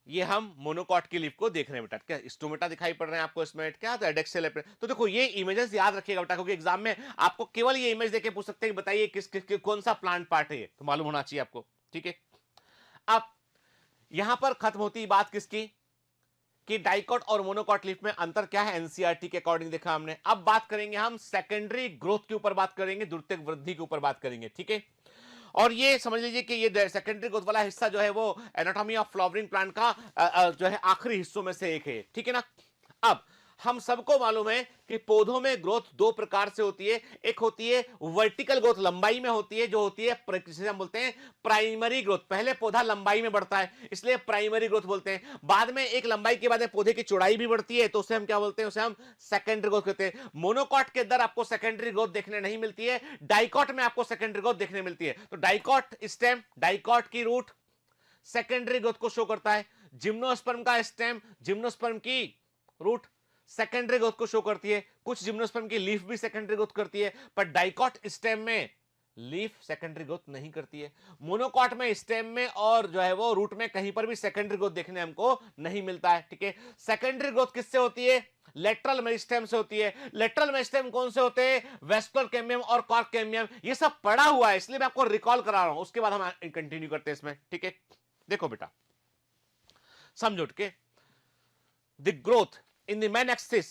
ये हम मोनोकॉट की लीफ को देख रहे हैं बेटा, क्या स्टोमेटा दिखाई पड़ रहे हैं आपको इसमें, क्या तो एडेक्सियल। तो देखो ये इमेजेस याद रखिएगा बेटा, क्योंकि एग्जाम में आपको केवल ये इमेज देके पूछ सकते हैं, बताइए कौन सा प्लांट पार्ट है, ये तो मालूम होना चाहिए आपको, ठीक है। अब यहां पर खत्म होती बात किसकी, कि डाइकॉट और मोनोकॉट लीफ में अंतर क्या है, एनसीईआरटी के अकॉर्डिंग देखा हमने। अब बात करेंगे हम सेकेंडरी ग्रोथ के ऊपर, बात करेंगे द्वितीयक वृद्धि के ऊपर बात करेंगे, ठीक है। और ये समझ लीजिए कि ये सेकेंडरी ग्रोथ वाला हिस्सा जो है वो एनाटॉमी ऑफ फ्लावरिंग प्लांट का जो है आखिरी हिस्सों में से एक है, ठीक है ना। अब हम सबको मालूम है कि पौधों में ग्रोथ दो प्रकार से होती है, एक होती है वर्टिकल ग्रोथ, लंबाई में होती है, जो होती है जिसे हम बोलते हैं प्राइमरी ग्रोथ। पहले पौधा लंबाई में बढ़ता है इसलिए प्राइमरी ग्रोथ बोलते हैं, बाद में एक लंबाई के बाद पौधे की चौड़ाई भी बढ़ती है तो उसे हम क्या बोलते हैं, उसे हम सेकेंडरी ग्रोथ कहते हैं। मोनोकॉट के अंदर आपको सेकेंडरी ग्रोथ देखने नहीं मिलती है, डाइकॉट में आपको सेकेंडरी ग्रोथ देखने मिलती है। तो डाइकॉट स्टेम, डाइकॉट की रूट सेकेंडरी ग्रोथ को शो करता है, जिम्नोस्पर्म का स्टेम, जिम्नोस्पर्म की रूट सेकेंडरी ग्रोथ को शो करती है। कुछ जिम्नोस्पर्म की लीफ भी सेकेंडरी ग्रोथ करती है, पर डाइकॉट स्टेम में लीफ सेकेंडरी ग्रोथ नहीं करती है। मोनोकॉट में स्टेम में और जो है वो रूट में कहीं पर भी सेकेंडरी ग्रोथ देखने हमको नहीं मिलता है, ठीक है। सेकेंडरी ग्रोथ किससे होती है, लेटरल मेरिस्टेम से होती है। लेटरल मेरिस्टेम कौन से होते हैं, वेस्कुलर कैम्बियम और कॉर्क कैम्बियम। ये सब पढ़ा हुआ है इसलिए मैं आपको रिकॉल करा रहा हूं, उसके बाद हम कंटिन्यू करते हैं इसमें, ठीक है। देखो बेटा समझो के, the growth in the main axis,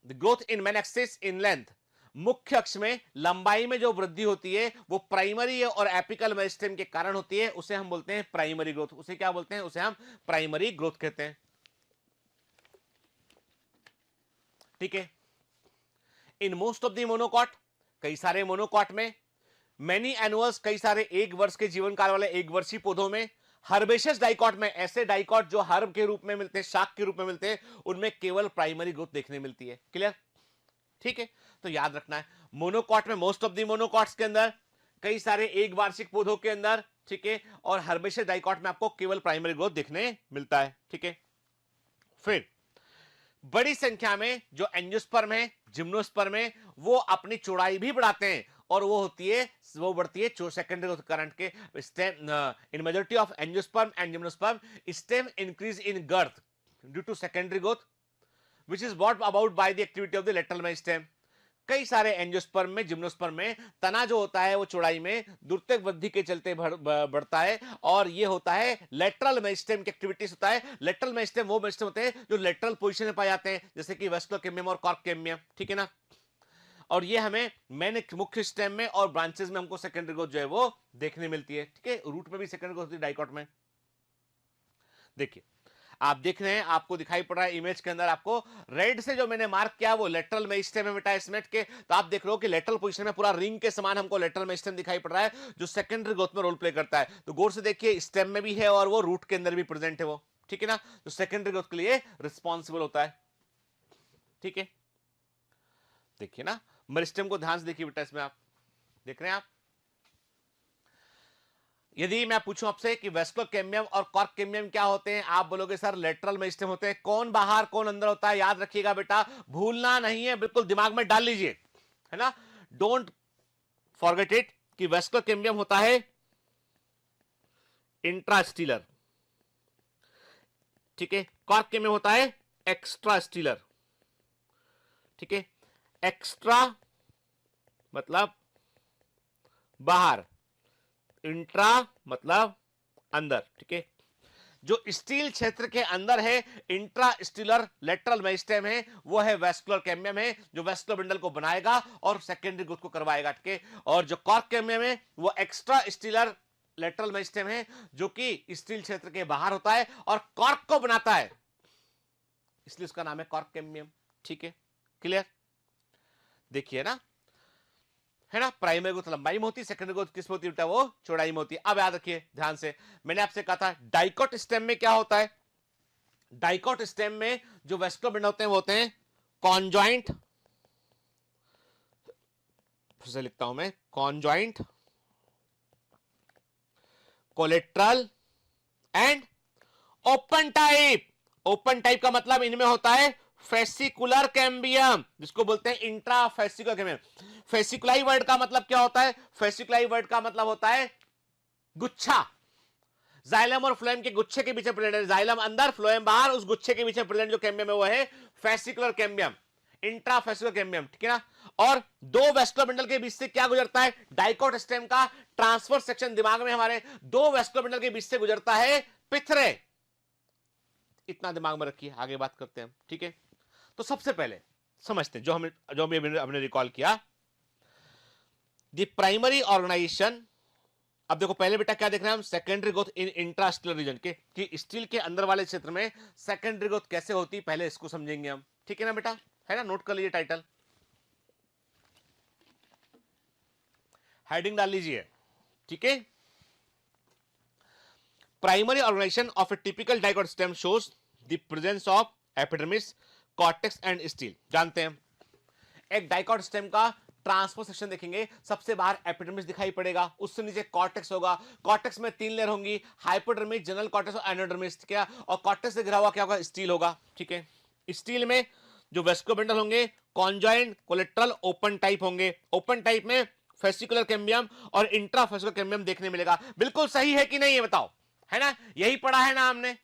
the growth in main axis in length, मुख्य अक्ष में लंबाई में जो वृद्धि होती है वो प्राइमरी और एपिकल मेरिस्टेम के कारण होती है, उसे हम बोलते हैं प्राइमरी ग्रोथ। उसे क्या बोलते हैं, उसे हम प्राइमरी ग्रोथ कहते हैं, ठीक है। In most of the monocot, कई सारे मोनोकॉट में मैनी एनुअल्स कई सारे एक वर्ष के जीवन काल वाले एक वर्षीय पौधों में, हर्बेशियस डाइकॉट में ऐसे डाइकॉट जो हर्ब के रूप में मिलते हैं, शाक के रूप में मिलते हैं, उनमें केवल प्राइमरी ग्रोथ देखने मिलती है। क्लियर? ठीक है, तो याद रखना है मोनोकॉट में, मोस्ट ऑफ द मोनोकॉट्स के अंदर, कई सारे एक वार्षिक पौधों के अंदर, ठीक है, और हर्बेशियस डाइकॉट में आपको केवल प्राइमरी ग्रोथ देखने मिलता है। ठीक है, फिर बड़ी संख्या में जो एंजियोस्पर्म है, जिम्नोस्पर्म है, वो अपनी चौड़ाई भी बढ़ाते हैं और वो बढ़ती है सेकेंडरी ग्रोथ करंट के stem. In majority of angiosperm and gymnosperm stem increase in girth due to secondary growth which is brought about by the activity of the lateral meristem. कई सारे एंजियोस्पर्म में, जिम्नोस्पर्म में तना जो होता है वो चौड़ाई में द्रुतक वृद्धि के चलते बढ़ता है, और ये होता है लेटरल मेरिस्टेम की एक्टिविटीज होता है। लेटरल मेरिस्टेम वो मेरिस्टेम होते हैं जो लेटरल पोजीशन में पाए जाते हैं, जैसे कि वेस्कुलर कैम्बियम और कॉर्क कैम्बियम। ठीक है ना, और ये हमें मैंने मुख्य स्टेम में और ब्रांचेस में हमको सेकेंडरी ग्रोथ जो है वो देखने मिलती है। ठीक है, रूट में भी सेकेंडरी ग्रोथ होती है डाइकॉट में। देखिए आप देख रहे हैं, आपको दिखाई पड़ रहा है इमेज के अंदर, आपको रेड से जो मैंने मार्क किया वो लेटरल मेरिस्टेम है बेटा इसमेट के। तो आप देख रहे हो कि लेटरल पोजीशन में पूरा रिंग के समान हमको लेटरल मेरिस्टेम दिखाई पड़ रहा है, जो सेकेंडरी ग्रोथ में रोल प्ले करता है। तो गौर से देखिए, स्टेम में भी है और वो रूट के अंदर भी प्रेजेंट है वो। ठीक है ना, जो सेकेंडरी ग्रोथ के लिए रिस्पॉन्सिबल होता है। ठीक है, देखिए ना, मेरिस्टेम को ध्यान से देखिए बेटा, इसमें आप देख रहे हैं आप। यदि मैं पूछूं आपसे कि वेस्कुलर कैम्बियम और कॉर्क कैम्बियम क्या होते हैं, आप बोलोगे सर लेटरल मेरिस्टेम होते हैं। कौन बाहर कौन अंदर होता है, याद रखिएगा बेटा, भूलना नहीं है, बिल्कुल दिमाग में डाल लीजिए, है ना। डोंट फॉरगेट इट कि वेस्कुलर कैम्बियम होता है इंट्रास्टीलर, ठीक है। कॉर्क कैम्बियम होता है एक्स्ट्रास्टीलर, ठीक है। एक्स्ट्रा मतलब बाहर, इंट्रा मतलब अंदर, ठीक है। जो स्टील क्षेत्र के अंदर है, इंट्रा स्टीलर लेटरल मेरिस्टेम है, वो है वेस्कुलर कैम्बियम है, जो वेस्कुलर बंडल को बनाएगा और सेकेंडरी ग्रोथ को करवाएगा, ठीक है। और जो कॉर्क कैम्बियम है वो एक्स्ट्रा स्टीलर लेटरल मेरिस्टेम है, जो कि स्टील क्षेत्र के बाहर होता है और कॉर्क को बनाता है, इसलिए उसका नाम है कॉर्क कैम्बियम। ठीक है, क्लियर? देखिए ना, है ना, प्राइमरी ग्रोथ लंबाई में होती है, सेकेंडरी ग्रोथ किस में होती है, वो चौड़ाई में होती है। अब याद रखिए ध्यान से, मैंने आपसे कहा था डाइकॉट स्टेम में क्या होता है। डाइकॉट स्टेम में जो वेस्कुलर बंडल होते हैं वो होते हैं कॉन्जॉइंट, फिर से लिखता हूं मैं, conjoint, collateral and open type. Open type का मतलब इनमें होता है फेसिकुलर कैम्बियम, जिसको बोलते हैं intra fascicular cambium. Fasciculi word का मतलब क्या होता है, फेसिकुलाई वर्ड का मतलब होता है गुच्छा। जाइलम और फ्लोएम के गुच्छे के पीछे प्रेजेंट है, जाइलम अंदर फ्लोएम बाहर, उस गुच्छे के पीछे प्रेजेंट जो कैम्बियम है वो है fascicular cambium, intra fascicular cambium, ठीक है ना। और दो वेस्कुलर बंडल के बीच से क्या गुजरता है, डाइकॉट स्टेम का ट्रांसफर सेक्शन दिमाग में हमारे दो वेस्कुलर बंडल के बीच से गुजरता है पिथरे। इतना दिमाग में रखिए, आगे बात करते हैं हम, ठीक है। तो सबसे पहले समझते हैं जो हमने रिकॉल किया, द प्राइमरी ऑर्गेनाइजेशन। अब देखो पहले बेटा क्या देख रहे हैं हम, सेकेंडरी ग्रोथ इन इंट्रास्टीलर रीजन के, कि स्टील के अंदर वाले क्षेत्र में सेकेंडरी ग्रोथ कैसे होती है, पहले इसको समझेंगे हम, ठीक है ना बेटा, है ना। नोट कर लीजिए, टाइटल हेडिंग डाल लीजिए, ठीक है। Primary organisation of a typical dicot stem shows the presence of epidermis, cortex and stele. जानते हैं एक डाइकॉट स्टेम का ट्रांसफर सेक्शन देखेंगे, सबसे बाहर एपिडर्मिस दिखाई पड़ेगा, उससे नीचे कॉर्टेक्स होगा, कॉर्टेक्स में तीन लेयर होंगी, हाइपोडर्मिस, जनरल कॉर्टेक्स और एंडोडर्मिस, ठीक है। और कॉर्टेक्स से घिरा हुआ क्या होगा, स्टील होगा, ठीक है। स्टील में जो वेस्कुलर बंडल होंगे कॉन्जॉइंट, कोलेट्रल, ओपन टाइप होंगे। ओपन टाइप में फेसिकुलर कैम्बियम और इंट्रा फेसिकुलर कैम्बियम देखने मिलेगा। बिल्कुल सही है कि नहीं, ये बताओ, है ना, यही पढ़ा है ना हमने,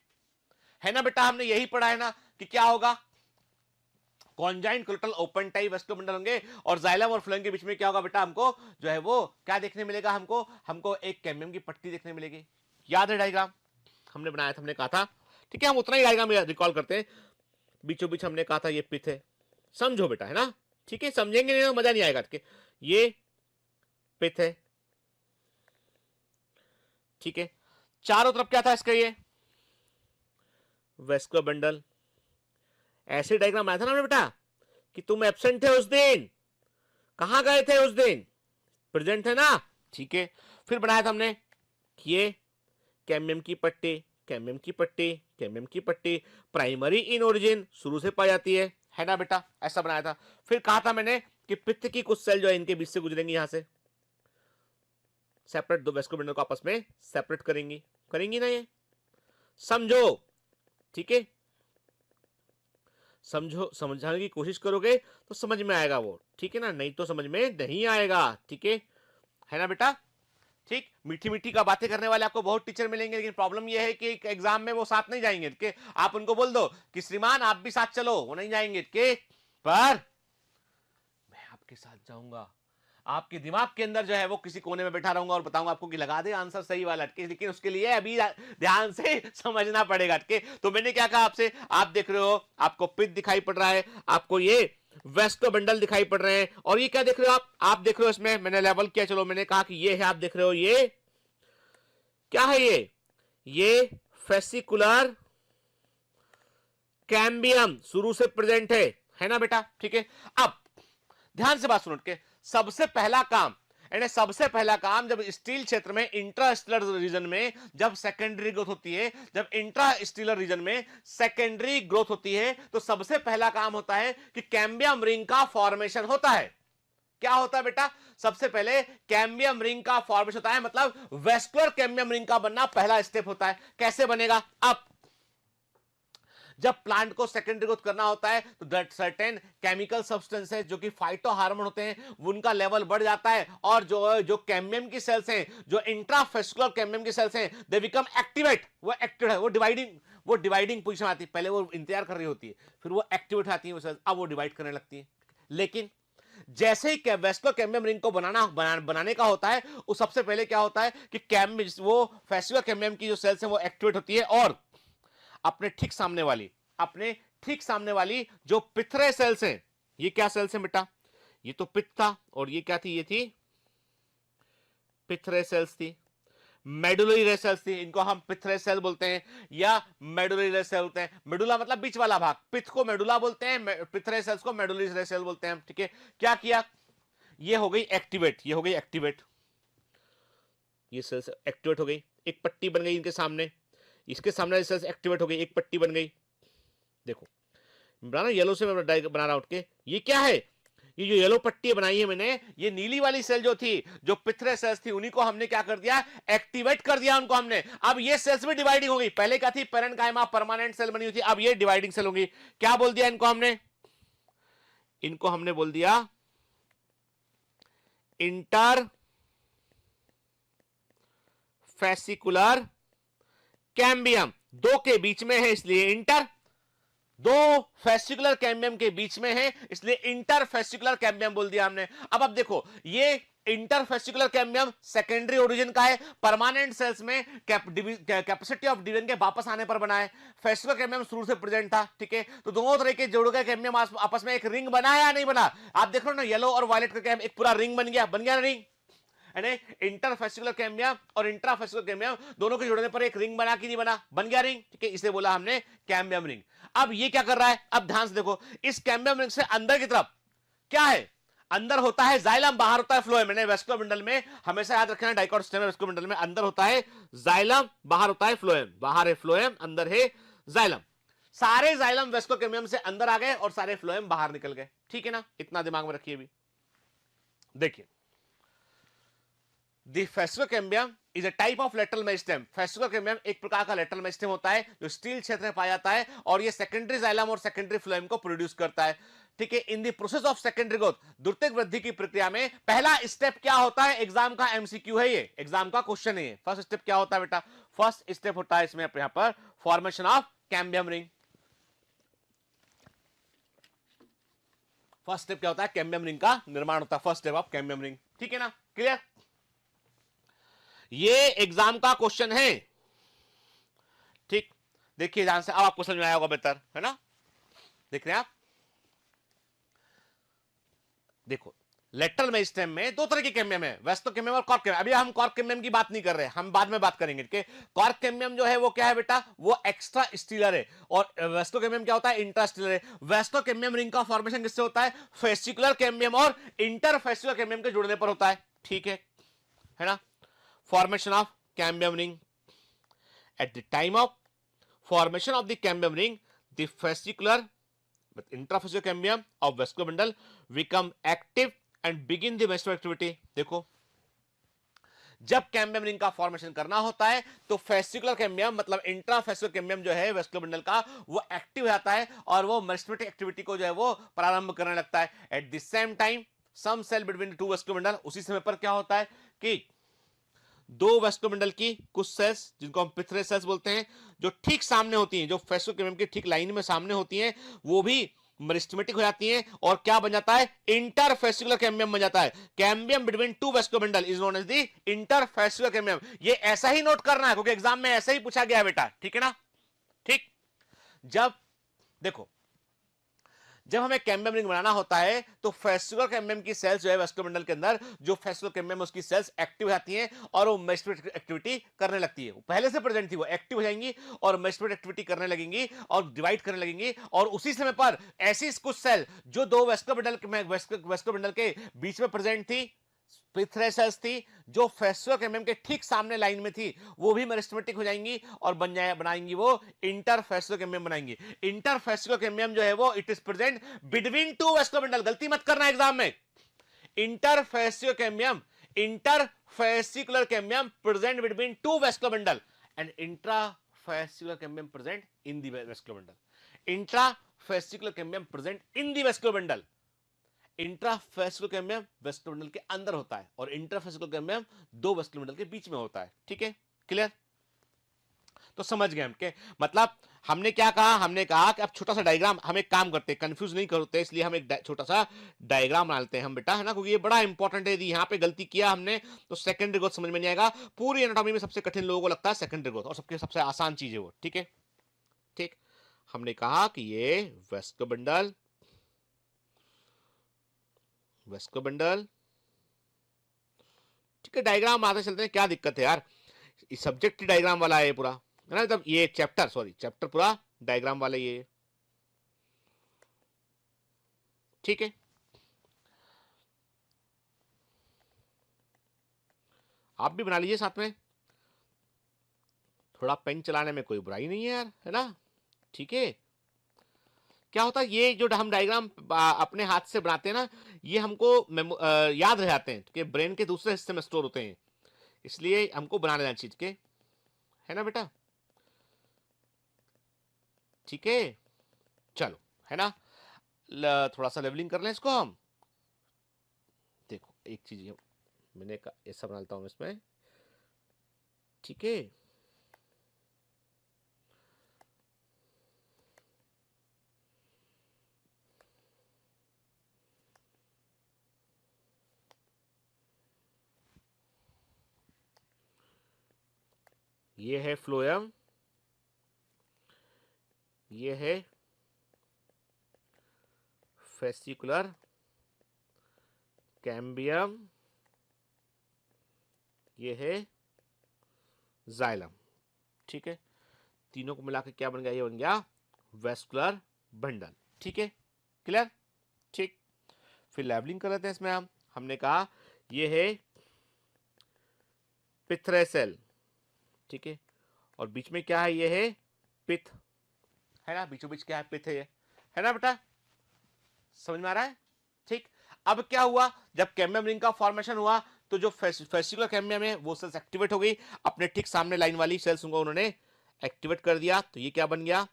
है ना बेटा, हमने यही पढ़ा है ना कि क्या होगा, conjoint, collateral, open type vascular bundle होंगे, और जाइलम और फ्लोएम के बीच में क्या होगा बेटा, हमको जो है वो क्या देखने मिलेगा, हमको एक कैम्बियम की पट्टी देखने मिलेगी। याद है डायग्राम हमने बनाया था, हमने कहा था, ठीक है। हम उतना ही डायग्राम रिकॉल करते हैं, बीचों बीच हमने कहा था ये पिथ है, समझो बेटा, है ना, ठीक है। समझेंगे नहीं तो मजा नहीं आएगा, ठीक है। ये पिथ है, ठीक है। चारों तरफ क्या था इसका, ये वेस्कुलर बंडल। ऐसे डायग्राम आया था ना बेटा कि तुम एब्सेंट थे उस दिन, कहां गए थे उस दिन, प्रेजेंट है ना, ठीक है। फिर बनाया था हमने ये कैम्बियम की पट्टी, कैम्बियम की पट्टी, कैम्बियम की पट्टी, प्राइमरी इन ओरिजिन, शुरू से पाई जाती है ना बेटा, ऐसा बनाया था। फिर कहा था मैंने कि पित्त की कुछ सेल जो है इनके बीच से गुजरेंगी, यहां से सेपरेट, दो वेस्कुलर बंडल को आपस में सेपरेट करेंगी, करेंगी ना ये, समझो, ठीक है। समझो, समझाने की कोशिश करोगे तो समझ में आएगा वो, ठीक है ना, नहीं तो समझ में नहीं आएगा, ठीक है ना बेटा। ठीक, मीठी मीठी का बातें करने वाले आपको बहुत टीचर मिलेंगे, लेकिन प्रॉब्लम यह है कि एग्जाम में वो साथ नहीं जाएंगे कि आप उनको बोल दो कि श्रीमान आप भी साथ चलो, वो नहीं जाएंगे कि पर मैं आपके साथ जाऊंगा, आपके दिमाग के अंदर जो है वो किसी कोने में बैठा रहूंगा और बताऊंगा आपको कि लगा दे आंसर सही वाला, लेकिन उसके लिए अभी ध्यान से समझना पड़ेगा। तो मैंने क्या कहा आपसे, आप देख रहे हो आपको पित्त दिखाई पड़ रहा है, आपको ये वेस्कुलर बंडल दिखाई पड़ रहे हैं, और ये क्या देख रहे हो आप देख रहे हो इसमें मैंने लेवल किया, चलो मैंने कहा कि ये है, आप देख रहे हो ये क्या है, ये फेसिकुलर कैम्बियम शुरू से प्रेजेंट है ना बेटा, ठीक है। अब ध्यान से बात सुनो के, सबसे पहला काम सबसे पहला काम जब स्टील क्षेत्र में इंट्रास्टेलर रीजन में जब सेकेंडरी ग्रोथ होती है, जब इंट्रास्टेलर रीजन में सेकेंडरी ग्रोथ होती है, तो सबसे पहला काम होता है कि कैम्बियम रिंग का फॉर्मेशन होता है। क्या होता है बेटा, सबसे पहले कैम्बियम रिंग का फॉर्मेशन होता है, मतलब वेस्कुलर कैम्बियम रिंग का बनना पहला स्टेप होता है। कैसे बनेगा, अब जब प्लांट को सेकेंडरी ग्रोथ करना होता है तो दैट सर्टेन केमिकल सब्सटेंसेस जो कि फाइटो हार्मोन होते हैं उनका लेवल बढ़ जाता है, और जो कैम्बियम की सेल्स हैं, जो इंट्राफेस्कुलर कैम्बियम की सेल्स हैं, दे बिकम एक्टिवेट, वो एक्टिव है, वो डिवाइडिंग पोजीशन आती है, पहले वो इंतजार कर रही होती है, फिर वो एक्टिवेट आती है वो सेल्स, अब वो डिवाइड करने लगती है। लेकिन जैसे ही वेस्कुलर कैम्बियम रिंग को बनाने का होता है, वो सबसे पहले क्या होता है कि वो फेस्कुलर कैम्बियम की जो सेल्स हैं वो एक्टिवेट होती है, और अपने ठीक सामने वाली जो पिथरे सेल्स हैं, ये क्या सेल्स हैं बेटा, ये तो पित्त था, और ये क्या थी, ये थी पिथरे सेल्स थी, मेडुलरी रे सेल्स थी, इनको हम पिथरे सेल बोलते हैं या मेडुलरी रे सेल बोलते हैं। मेडुला मतलब बीच वाला भाग, पित्त को मेडुला बोलते हैं, पिथरे सेल्स को मेडुलरी रे सेल बोलते हैं, ठीक है। क्या किया, ये हो गई एक्टिवेट, ये हो गई एक्टिवेट, ये सेल्स एक्टिवेट हो गई, एक पट्टी बन गई इनके सामने, इसके सामने सेल्स एक्टिवेट हो गई, एक पट्टी बन गई। देखो बना, येलो से मैं बना रहा हूं, उठ के ये क्या है, ये जो येलो पट्टी बनाई है मैंने, ये नीली वाली सेल जो थी, जो पिथरे सेल्स थी, उन्हीं को हमने क्या कर दिया, एक्टिवेट कर दिया उनको हमने। अब ये सेल्स में डिवाइडिंग हो गई, पहले क्या थी, पेरेन्काइमा परमानेंट सेल बनी हुई थी, अब ये डिवाइडिंग सेल होंगी। क्या बोल दिया इनको हमने बोल दिया इंटर फेसिकुलर कैम्बियम, दो के बीच में है इसलिए इंटर, दो फेस्टिकुलर कैम्बियम के बीच में है इसलिए इंटरफेस्टिकुलर कैम्बियम बोल दिया हमने। अब देखो ये इंटरफेस्टिकुलर कैम्बियम सेकेंडरी ओरिजिन का है, परमानेंट सेल्स में कैपेसिटी ऑफ डिवीजन के वापस आने पर बना है। फेस्टिकुलर कैम्बियम शुरू से प्रेजेंट था, ठीक है। तो दोनों तरह के जोड़ गए कैम्बियम आपस में एक रिंग बना या नहीं बना, आप देख रहे हो ना, येलो और वायलेट का कैम्बियम एक पूरा रिंग बन गया ना रिंग, इंटरफेस्टिकुलर कैम्बियम और इंट्राफेस्टिकुलर कैम्बियम दोनों के जोड़ने पर एक रिंग बना कि नहीं बना, बन गया रिंग, ठीक है। इसे बोला हमने कैम्बियम रिंग। अब ये क्या कर रहा है, अब ध्यान से देखो, इस कैम्बियम रिंग से अंदर की तरफ क्या है, अंदर होता है जाइलम, बाहर होता है फ्लोएम। मैंने वेस्कुलर बंडल में हमेशा याद रखना, डाइकोट सिस्टम में वेस्कुलर बंडल में अंदर होता है जाइलम, बाहर होता है फ्लोएम, बाहर है फ्लोएम, अंदर है जाइलम। सारे जाइलम वेस्कुलर कैम्बियम से अंदर आ गए और सारे फ्लोएम बाहर निकल गए, ठीक है ना, इतना दिमाग में रखिए। भी देखिए, The fascicular cambium is a type of lateral meristem. Fascicular cambium एक प्रकार का लेटरल मेरिस्टेम होता है जो स्टील क्षेत्र में पाया जाता है, और ये सेकेंडरी जाइलम और सेकेंडरी फ्लोएम को प्रोड्यूस करता है, ठीक है। In the process of secondary growth, द्वितीयक वृद्धि की प्रक्रिया में पहला स्टेप क्या होता है, एग्जाम का एमसीक्यू है, ये एग्जाम का क्वेश्चन है। फर्स्ट स्टेप क्या होता है बेटा, फर्स्ट स्टेप होता है इसमें यहां पर formation of cambium ring. First step क्या होता है, कैम्बियम रिंग का निर्माण होता है, first step of cambium ring, ठीक है ना, क्लियर। ये एग्जाम का क्वेश्चन है, ठीक। देखिए ध्यान से, अब आपको समझ में आया होगा बेहतर, है ना। देख रहे हैं आप, देखो लेटरल मेरिस्टेम में दो तरह के कैम्बियम है, वेस्कुलर कैम्बियम और कॉर्क कैम्बियम। अभी हम कॉर्क कैम्बियम की बात नहीं कर रहे, हम बाद में बात करेंगे, ठीक है। कॉर्क कैम्बियम जो है वो क्या है बेटा, वो एक्स्ट्रा स्टीलर है, और वेस्कुलर कैम्बियम क्या होता है, इंट्रास्टीलर है। वेस्कुलर कैम्बियम रिंग का फॉर्मेशन किससे होता है, फेस्टिकुलर कैम्बियम और इंटरफेस्टिकुलर कैम्बियम के जुड़ने पर होता है, ठीक है है ना, formation of cambium ring. At the time of formation of the cambium ring, the fascicular intrafascicular cambium of vascular bundle become active and begin the मेस्टुरल एक्टिविटी। देखो, जब कैम्बियम रिंग का फॉर्मेशन करना होता है तो फेसिकुलर कैम्बियम मतलब intrafascicular cambium जो है वेस्कुलर बंडल का, वो एक्टिव हो जाता है और वो मेस्टुरेटिव एक्टिविटी को जो है वो प्रारंभ करने लगता है। At the same time some cell between two vascular bundle, उसी समय पर क्या होता है कि दो वेस्कुलर बंडल की कुछ सेल्स, जिनको हम पिथरे सेल्स बोलते हैं, जो ठीक सामने होती हैं, जो फेसिकुलर कैम्बियम की ठीक लाइन में सामने होती हैं, वो भी मेरिस्टेमेटिक हो जाती हैं और क्या बन जाता है, इंटरफेसिकुलर कैम्बियम बन जाता है। Cambium between two vascular bundle is known as the interfascicular cambium. ये ऐसा ही नोट करना है क्योंकि एग्जाम में ऐसा ही पूछा गया है बेटा, ठीक है ना। ठीक, जब देखो, जब हमें कैम्बियम रिंग बनाना होता है तो फेसिकुलर कैम्बियम की सेल्स जो है वेस्कुलर बंडल के अंदर, जो फेसिकुलर कैम्बियम उसकी सेल्स एक्टिव हो जाती हैं और वो मेस्टुरेटिव एक्टिविटी करने लगती है। वो पहले से प्रेजेंट थी, वो एक्टिव हो जाएंगी और मेस्टुरेटिव एक्टिविटी करने लगेंगी और डिवाइड करने लगेंगी। और उसी समय पर ऐसी कुछ सेल जो दो वेस्कुलर बंडल के बीच में प्रेजेंट थी, पिथरे सेल्स थी, जो फेसिकुलर कैम्बियम के ठीक सामने लाइन में थी, वो भी मेरिस्टेमेटिक हो जाएंगी और बनाएंगी वो इंटरफेसिकुलर कैम्बियम बनाएंगी। इंटरफेसिकुलर कैम्बियम जो है वो it is present between two vascular bundle. गलती मत करना एग्जाम में, interfascicular cambium present between two vascular bundle and intrafascicular cambium present in the vascular bundle. Intrafascicular cambium present in the vascular bundle. Intrafascicular cambium vascular bundle के अंदर होता है और intrafascicular cambium दो वेस्कुलर बंडल के बीच में होता है। ठीक है, क्लियर। तो समझ गए हम के मतलब हमने क्या कहा, हमने कहा कि अब छोटा सा डायग्राम, हम एक काम करते हैं, कंफ्यूज नहीं करते, इसलिए हम एक छोटा सा डायग्राम बना लेते हैं हम बेटा, है ना, क्योंकि ये बड़ा इंपॉर्टेंट है। यदि यहाँ पे गलती किया हमने तो सेकेंडरी ग्रोथ समझ में नहीं आएगा। पूरी एनाटॉमी में सबसे कठिन लोगों को लगता है सेकेंडरी ग्रोथ और सबके सबसे आसान चीज है वो। ठीक है, ठीक, हमने कहा कि ये वेस्कुलर बंडल, वेस्कुलर बंडल, ठीक है, डायग्राम आते चलते हैं, क्या दिक्कत है यार, सब्जेक्ट डायग्राम वाला है पूरा, है ना, मतलब ये चैप्टर, सॉरी चैप्टर पूरा डायग्राम वाला ये। ठीक है, आप भी बना लीजिए साथ में, थोड़ा पेन चलाने में कोई बुराई नहीं है यार, है ना। ठीक है, क्या होता है ये जो हम डायग्राम अपने हाथ से बनाते हैं ना, ये हमको याद रह जाते हैं कि ब्रेन के दूसरे हिस्से में स्टोर होते हैं, इसलिए हमको बना लेना चीज के, है ना बेटा। ठीक है, चलो, है ना, थोड़ा सा लेवलिंग कर लें इसको हम। देखो एक चीज मैंने ऐसा बना लेता हूं इसमें, ठीक है, ये है फ्लोएम, ये है फेसिकुलर कैम्बियम, ये है जाइलम। ठीक है, तीनों को मिलाकर क्या बन गया, ये बन गया वेस्कुलर बंडल। ठीक है, क्लियर। ठीक, फिर लेबलिंग कर लेते हैं इसमें हम। हमने कहा ये है पिथरे सेल, ठीक है, और बीच में क्या है, ये है पिथ, है ना, बीचों बीच क्या है, पिथ है ना बेटा, समझ में आ रहा है। ठीक, अब क्या हुआ, जब कैम्बियम रिंग का फॉर्मेशन हुआ तो जो फेसिकुलर कैम्बियम है वो सेल्स एक्टिवेट हो गई, अपने ठीक सामने लाइन वाली सेल्स को उन्होंने एक्टिवेट कर दिया, तो ये क्या बन गया,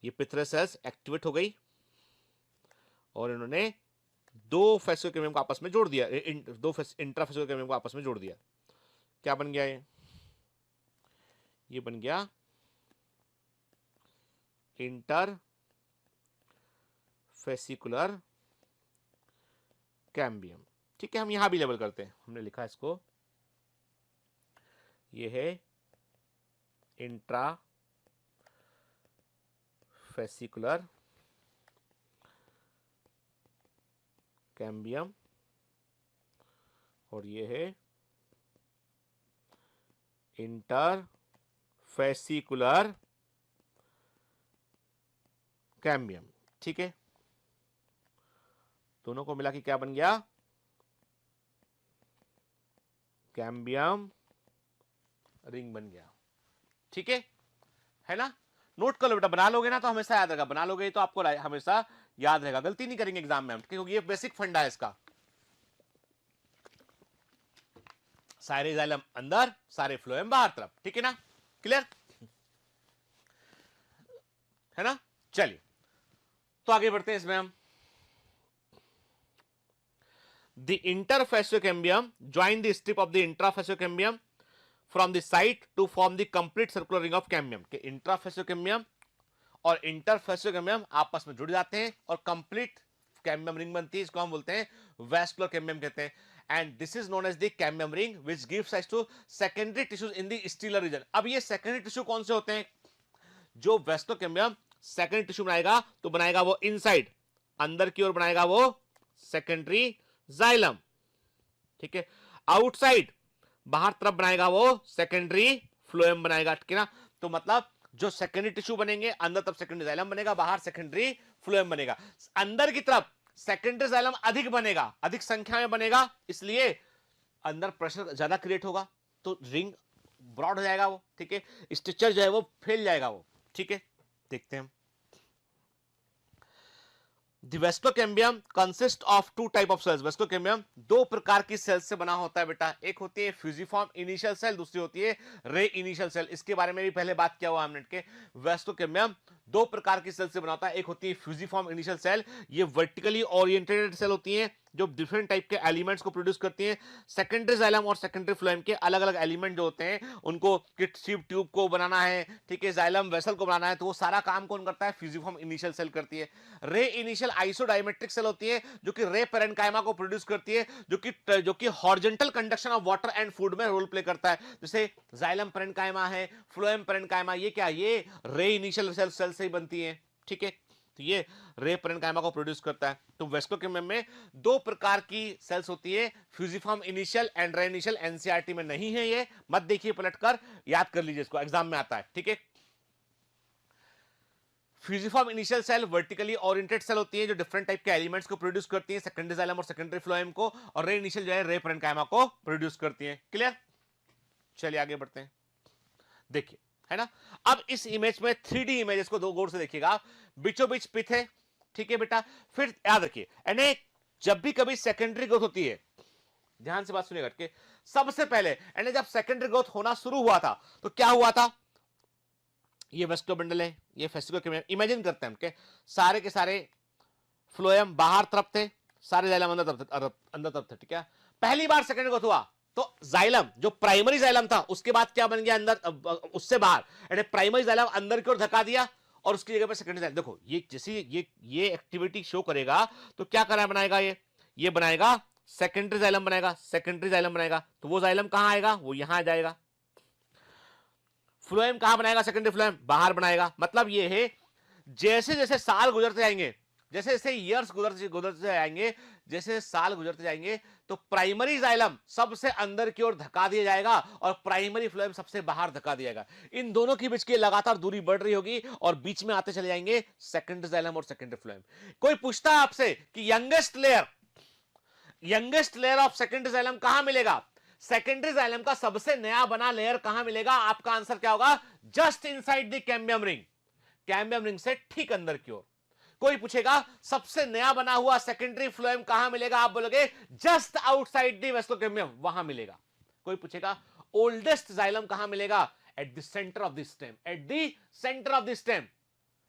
ये पिथरे सेल्स एक्टिवेट हो गई और इन्होंने दो फेसिकुलर कैम्बियम को आपस में जोड़ दिया, दो इंट्राफेसिकुलर कैम्बियम को आपस में जोड़ दिया। क्या बन गया, ये बन गया इंटर फेसिकुलर कैम्बियम। ठीक है, हम यहां भी लेबल करते हैं, हमने लिखा इसको, ये है इंट्रा फेसिकुलर कैम्बियम और ये है इंटर फेसिकुलर कैम्बियम। ठीक है, दोनों को मिला के क्या बन गया, कैम्बियम रिंग बन गया। ठीक है ना? नोट कर लो बेटा, बना लोगे ना तो हमेशा याद रहेगा, बना लोगे तो आपको हमेशा याद रहेगा, गलती नहीं करेंगे एग्जाम में हम, क्योंकि ये बेसिक फंडा है इसका। सारे जाइलम अंदर, सारे फ्लोएम बाहर तरफ। ठीक है ना? क्लियर है ना? चलिए तो आगे बढ़ते हैं इसमें हम। The interfasciocambium join the strip of the intrafasciocambium from the site to form the complete circular ring of cambium। के इंट्राफेसियोकैम्बियम और इंटरफेसियोकैम्बियम आपस में जुड़ जाते हैं और कंप्लीट कैम्बियम रिंग बनती है, इसको हम बोलते हैं वैस्कुलर कैम्बियम कहते हैं। And this is known as the cambium ring which gives rise to secondary tissues in the stelar region. अब ये सेकेंडरी टिश्यू कौन से होते हैं? जो वैस्कुलर कैम्बियम सेकेंडरी टिश्यू बनाएगा तो बनाएगा वो इनसाइड, अंदर की ओर बनाएगा वो सेकेंडरी जाइलम। ठीक है, आउटसाइड बाहर तरफ बनाएगा वो सेकेंडरी फ्लोएम बनाएगा। ठीक है ना? तो मतलब जो सेकेंडरी टिश्यू बनेंगे अंदर तरफ सेकेंडरी जाइलम बनेगा, बाहर सेकेंडरी फ्लोएम बनेगा। अंदर की तरफ सेकेंडरी जाइलम अधिक बनेगा, अधिक संख्या में बनेगा, इसलिए अंदर प्रेशर ज्यादा क्रिएट होगा तो रिंग ब्रॉड हो जाएगा वो। ठीक है, स्ट्रक्चर जो है वो फैल जाएगा वो। ठीक है, देखते हैं। The Vescocambium consists of two type of cells। Vescocambium दो प्रकार की सेल्स से बना होता है बेटा, एक होती है फ्यूजिफॉर्म इनिशियल सेल, दूसरी होती है रे इनिशियल सेल। इसके बारे में भी पहले बात किया हुआ हमने के। Vescocambium दो प्रकार की सेल से बना होता है, एक होती है फ्यूजिफॉर्म इनिशियल सेल, ये वर्टिकली ओरिएंटेड सेल होती है जो डिफरेंट टाइप के एलिमेंट्स को प्रोड्यूस करती हैं। सेकेंडरी जाइलम और सेकेंडरी फ्लोएम के अलग अलग एलिमेंट जो होते हैं, उनको किट शिप ट्यूब को बनाना है, ठीक है, जाइलम वेसल को बनाना है, तो वो सारा काम कौन करता है? फ्यूजिफॉर्म इनिशियल सेल करती है। रे इनिशियल आइसोडायमेट्रिक सेल होती है जो कि रे पेरेन्काइमा को प्रोड्यूस करती है, जो कि horizontal conduction of water and food में रोल प्ले करता है। जैसे जाइलम पेरेन्काइमा है, फ्लोएम पेरेन्काइमा, ये क्या, ये रे इनिशियल सेल से ही बनती है। ठीक है, तो ये रे पेरेन्काइमा को प्रोड्यूस करता है। तो वेस्कोकेम्बियम में दो प्रकार की सेल्स होती है, फ्यूजिफॉर्म इनिशियल एंड रे इनिशियल। एनसीईआरटी में नहीं है, ये मत देखिए, पलटकर याद कर लीजिए, इसको एग्जाम में आता है। ठीक है, fusiform initial cell vertically oriented cell होती है जो डिफरेंट टाइप के एलिमेंट्स को प्रोड्यूस करती है, सेकेंडरी जाइलम और सेकेंडरी फ्लोएम को, और रे इनिशियल जो है रे पेरेन्काइमा को प्रोड्यूस करती है। क्लियर? चलिए आगे बढ़ते हैं। देखिए, है ना, अब इस इमेज में 3D इमेजेस को दो गौर से देखिएगा। बीचों बीच पिथ है, ठीक है बेटा। फिर याद रखिए, यानी जब भी कभी सेकेंडरी ग्रोथ होती है, ध्यान से बात सुनिएगा कि सबसे पहले यानी जब सेकेंडरी ग्रोथ होना शुरू हुआ था तो क्या हुआ था? ये वेस्कुलर बंडल है, ये फेसिकोकेम्बियम। इमेजिन करते हैं कि सारे के सारे फ्लोएम बाहर तरफ थे, सारे जाइलम अंदर तरफ थे। ठीक है, पहली बार सेकेंडरी ग्रोथ हुआ तो जाइलम जो प्राइमरी जाइलम था उसके बाद क्या बन गया? अंदर, उससे बाहर, यानी प्राइमरी जाइलम अंदर की ओर धक्का दिया और उसकी जगह पे सेकेंडरी जाइलम। देखो ये जैसे ये एक्टिविटी शो करेगा तो क्या करना बनाएगा? ये बनाएगा सेकेंडरी जाइलम बनाएगा, सेकेंडरी जाइलम बनाएगा, तो वो जाइलम कहां आएगा? वो यहां आ जाएगा। फ्लोएम कहां बनाएगा? सेकेंडरी फ्लोएम बाहर बनाएगा। मतलब ये है जैसे जैसे साल गुजरते जाएंगे, जैसे जैसे ईयर्स गुजरते जाएंगे, जैसे साल गुजरते जाएंगे, तो प्राइमरी जाइलम सबसे अंदर की ओर धक्का दिया जाएगा और प्राइमरी फ्लोएम सबसे बाहर धक्का दिया जाएगा। इन दोनों के बीच की लगातार दूरी बढ़ रही होगी और बीच में आते चले जाएंगे सेकेंडरी जाइलम और सेकेंडरी फ्लोएम। कोई पूछता है आपसे कि youngest layer of secondary xylem कहां मिलेगा? सेकेंडरी जाइलम का सबसे नया बना लेयर कहां मिलेगा? आपका आंसर क्या होगा? Just inside the cambium ring, cambium ring से ठीक अंदर की ओर। कोई पूछेगा सबसे नया बना हुआ सेकेंडरी फ्लोएम कहां मिलेगा? आप बोलोगे जस्ट आउटसाइड द वेस्कोकेम्बियम, वहां मिलेगा। कोई पूछेगा ओल्डेस्ट जाइलम कहां मिलेगा? At the centre of the stem, at the centre of the stem.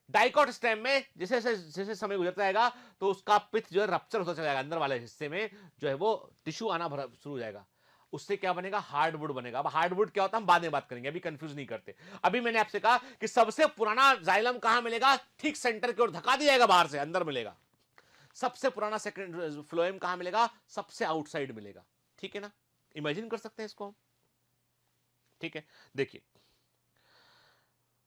Dicot stem में जैसे जैसे समय गुजरता जाएगा तो उसका पिथ जो है रप्चर होता चला जाएगा, अंदर वाले हिस्से में जो है वो टिश्यू आना शुरू हो जाएगा, उससे क्या बनेगा? हार्डवुड बनेगा। अब हार्डवुड क्या होता है हम बाद में बात करेंगे, अभी कंफ्यूज नहीं करते। अभी मैंने आपसे कहा कि सबसे पुराना जाइलम कहां मिलेगा? ठीक सेंटर की ओर धक्का दिया जाएगा, बाहर से अंदर मिलेगा। सबसे पुराना सेकेंड फ्लोएम कहां मिलेगा? सबसे आउटसाइड मिलेगा। ठीक है ना, इमेजिन कर सकते हैं इसको। ठीक है, देखिए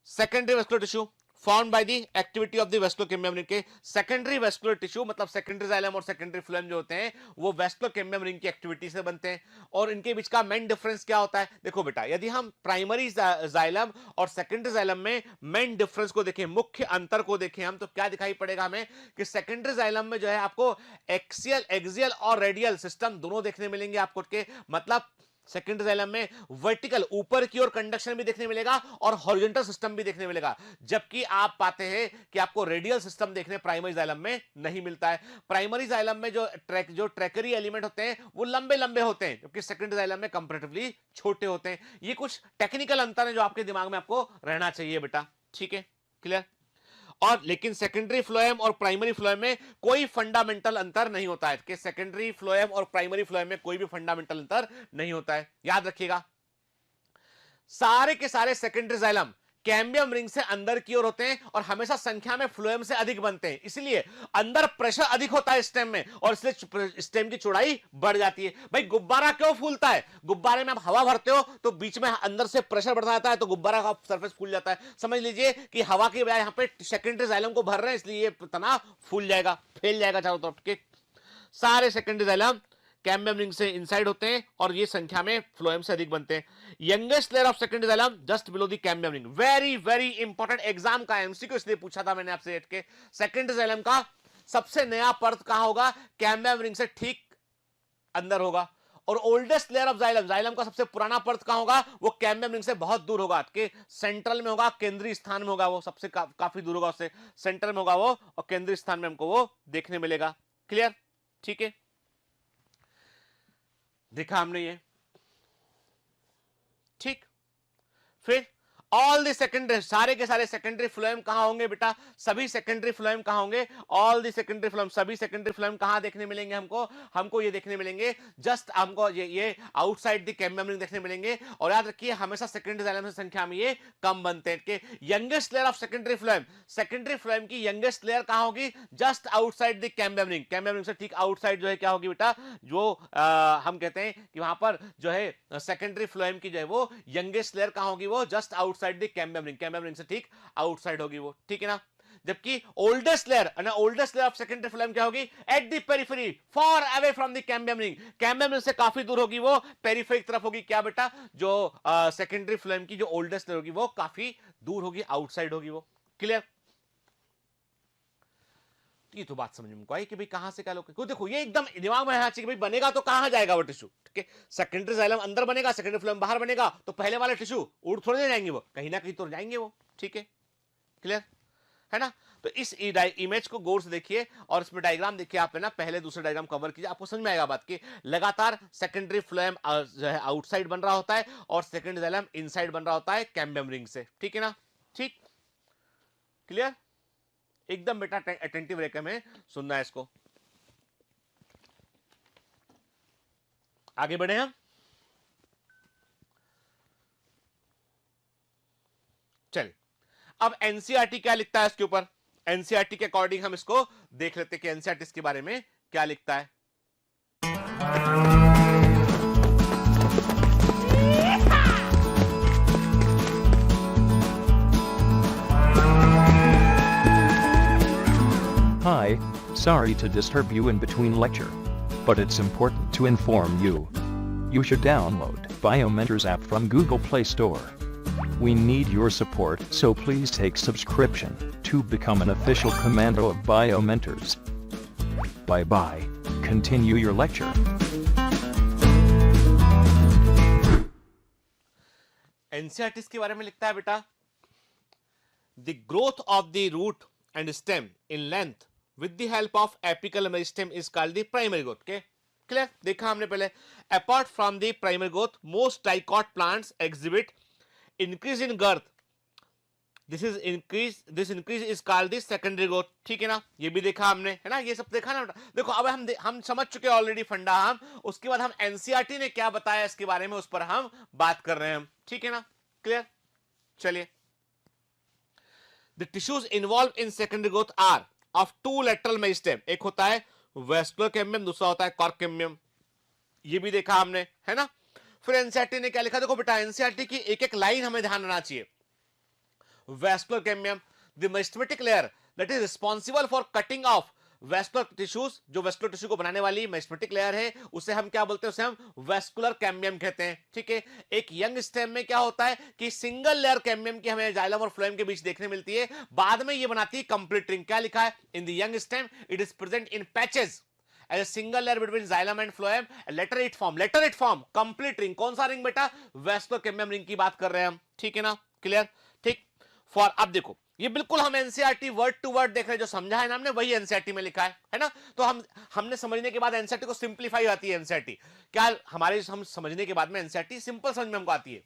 secondary vascular tissue formed by the activity of the vescocambium ring के secondary vascular tissue मतलब secondary xylem और secondary phloem जो होते हैं वो vescocambium ring की एक्टिविटी से बनते हैं। और इनके बीच का मेन डिफरेंस क्या होता है? देखो बेटा, यदि हम प्राइमरी जाइलम और सेकेंडरी जाइलम में मेन डिफरेंस को देखें, मुख्य अंतर को देखें हम, तो क्या दिखाई पड़ेगा हमें कि सेकेंडरी जाइलम में जो है आपको एक्सियल और रेडियल सिस्टम दोनों देखने मिलेंगे आपको के। मतलब सेकेंडरी जाइलम में वर्टिकल ऊपर की ओर कंडक्शन भी देखने मिलेगा और हॉरिजॉन्टल सिस्टम भी देखने मिलेगा, जबकि आप पाते हैं कि आपको रेडियल सिस्टम देखने प्राइमरी जाइलम में नहीं मिलता है। प्राइमरी जाइलम में जो ट्रैकेरी एलिमेंट होते हैं वो लंबे लंबे होते हैं, जबकि सेकेंडरी जाइलम में कंपैरेटिवली छोटे होते हैं। ये कुछ टेक्निकल अंतर है जो आपके दिमाग में आपको रहना चाहिए बेटा, ठीक है, क्लियर। और लेकिन सेकेंडरी फ्लोएम और प्राइमरी फ्लोएम में कोई फंडामेंटल अंतर नहीं होता है, कि सेकेंडरी फ्लोएम और प्राइमरी फ्लोएम में कोई भी फंडामेंटल अंतर नहीं होता है, याद रखिएगा। सारे के सारे सेकेंडरी जाइलम कैम्बियम रिंग से अंदर की ओर होते हैं और हमेशा संख्या में फ्लोएम से अधिक बनते हैं, इसलिए अंदर प्रेशर अधिक होता है स्टेम में और इसलिए स्टेम की चौड़ाई बढ़ जाती है। भाई गुब्बारा क्यों फूलता है? गुब्बारे में आप हवा भरते हो तो बीच में अंदर से प्रेशर बढ़ जाता है तो गुब्बारा का सरफेस फूल जाता है। समझ लीजिए कि हवा की बजाय यहां पे सेकेंडरी जाइलम को भर रहे हैं, इसलिए ये तना फूल जाएगा, फैल जाएगा चारों तरफ के। सारे सेकेंडरी जाइलम कैम्बियम रिंग से इनसाइड होते हैं और ये संख्या में फ्लोएम से अधिक बनते हैं। Youngest layer of secondary xylem just below the cambium ring. Very very important, exam का एमसीक्यू इसलिए पूछा था मैंने आपसे के सेकेंडरी जाइलम का सबसे नया परत कहां होगा? कैम्बियम रिंग से ठीक अंदर होगा। और oldest layer of xylem, xylem का सबसे पुराना परत कहां होगा? वो कैम्बियम रिंग से बहुत दूर होगा, के सेंट्रल में होगा, केंद्रीय स्थान में होगा, वो सबसे काफी दूर होगा, उससे सेंटर में होगा वो, और केंद्रीय स्थान में हमको वो देखने मिलेगा। क्लियर, ठीक है, देखा हमने ये, ठीक। फिर ऑल द सेकेंडरी, सारे के सारे सेकेंडरी फ्लोएम कहां होंगे बेटा? सभी सेकेंडरी फ्लोएम कहां होंगे? ऑल द सेकेंडरी फ्लोएम, सभी सेकेंडरी फ्लोएम कहां देखने मिलेंगे हमको ये देखने मिलेंगे जस्ट हमको ये आउटसाइड द कैम्बियम रिंग देखने मिलेंगे। और याद रखिए हमेशा सेकेंडरी जाइलम से संख्या में ये कम बनते हैं। कि youngest layer of secondary phloem, secondary phloem की यंगेस्ट लेयर कहां होगी? Just outside the cambium ring, cambium ring से ठीक आउटसाइड जो है क्या होगी बेटा? जो हम कहते हैं कि वहां पर जो है सेकेंडरी फ्लोएम की जो है वो यंगेस्ट लेयर कहां होगी? वो just outside the cambium ring, cambium ring से ठीक आउटसाइड होगी वो, ठीक है ना। जबकि oldest layer of secondary phloem क्या होगी? At the periphery, for away from the cambium ring, cambium ring से काफी दूर होगी वो, पेरिफेरी की तरफ होगी। क्या बेटा? जो सेकेंडरी फ्लोएम की जो ओल्डेस्ट लेयर होगी वो काफी दूर होगी, आउटसाइड होगी वो। क्लियर? ये तो बात समझ में आई कि भाई कहां से क्या लोग, देखो ये एकदम दिमाग में रहना चाहिए कि भाई बनेगा तो कहां जाएगा वो टिश्यू, ठीक है। सेकेंडरी जाइलम अंदर बनेगा, सेकेंडरी फ्लोएम बाहर बनेगा, तो पहले वाले टिश्यू उड़ थोड़े जाएंगे, वो कहीं ना कहीं तो जाएंगे वो, ठीक है, क्लियर है ना। तो इस इमेज को गौर से देखिए और इसमें डायग्राम देखिए आप, है ना, पहले दूसरे डायग्राम कवर कीजिए, आपको समझ में आएगा बात कि लगातार सेकेंडरी फ्लोएम जो है आउटसाइड बन रहा होता है और सेकेंडरी जाइलम इनसाइड बन रहा होता है कैम्बियम रिंग से, ठीक है ना, ठीक, क्लियर। एकदम बेटा अटेंटिव रहकर में सुनना है इसको। आगे बढ़े हम, चलिए अब एनसीईआरटी क्या लिखता है इसके ऊपर। एनसीईआरटी के अकॉर्डिंग हम इसको देख लेते हैं कि एनसीईआरटी इसके बारे में क्या लिखता है। Hi, sorry to disturb you in between lecture. But it's important to inform you. You should download Biomentors app from Google Play Store. We need your support, so please take subscription to become an official commando of Biomentors. Bye bye. Continue your lecture. NCERT के बारे में लिखता है बेटा, the growth of the root and stem in length with the help of apical meristem is called the primary growth. Okay, clear? देखा हमने पहले। Apart from the primary growth, most dicot plants exhibit increase in girth. This increase is called the secondary growth. ठीक है ना, ये भी देखा हमने, है ना, ये सब देखा ना। देखो अब हम समझ चुके ऑलरेडी फंडा हम, उसके बाद हम एनसीईआरटी ने क्या बताया इसके बारे में उस पर हम बात कर रहे हैं हम, ठीक है ना, क्लियर। चलिए, the tissues involved in secondary growth are of two lateral meristem, एक होता है वेस्कुलर कैम्बियम, दूसरा होता है कॉर्क कैम्बियम, ये भी देखा हमने, है ना। फिर एनसीईआरटी ने क्या लिखा? देखो बेटा एनसीईआरटी की एक एक लाइन हमें ध्यान रखना चाहिए। Vascular cambium, the meristematic layer that is responsible for cutting of vascular tissues, जो वेस्कुलर टिश्यू को बनाने वाली मेरिस्टेमेटिक लेयर है उसे हम क्या बोलते हैं? उसे हम वेस्कुलर कैम्बियम कहते हैं, ठीक है। एक यंग स्टेम में क्या होता है कि सिंगल लेयर कैम्बियम की हमें जाइलम और फ्लोएम के बीच देखने मिलती है, बाद में ये बनाती है कंप्लीट रिंग। क्या लिखा है? In the young stem it is present in patches as a single layer between xylem and phloem, later it form complete ring. कौन सा रिंग बेटा? वेस्कुलर कैम्बियम रिंग की बात कर रहे हैं हम, ठीक है ना, क्लियर, ठीक। फॉर, अब देखो ये बिल्कुल हम एनसीईआरटी वर्ड टू वर्ड देख रहे हैं, जो समझा है ना हमने वही एनसीईआरटी में लिखा है ना। तो हमने समझने के बाद एनसीईआरटी को सिंपलीफाई आती है। एनसीईआरटी क्या हमारे, हम समझने के बाद में एनसीईआरटी सिंपल समझ में हमको आती है।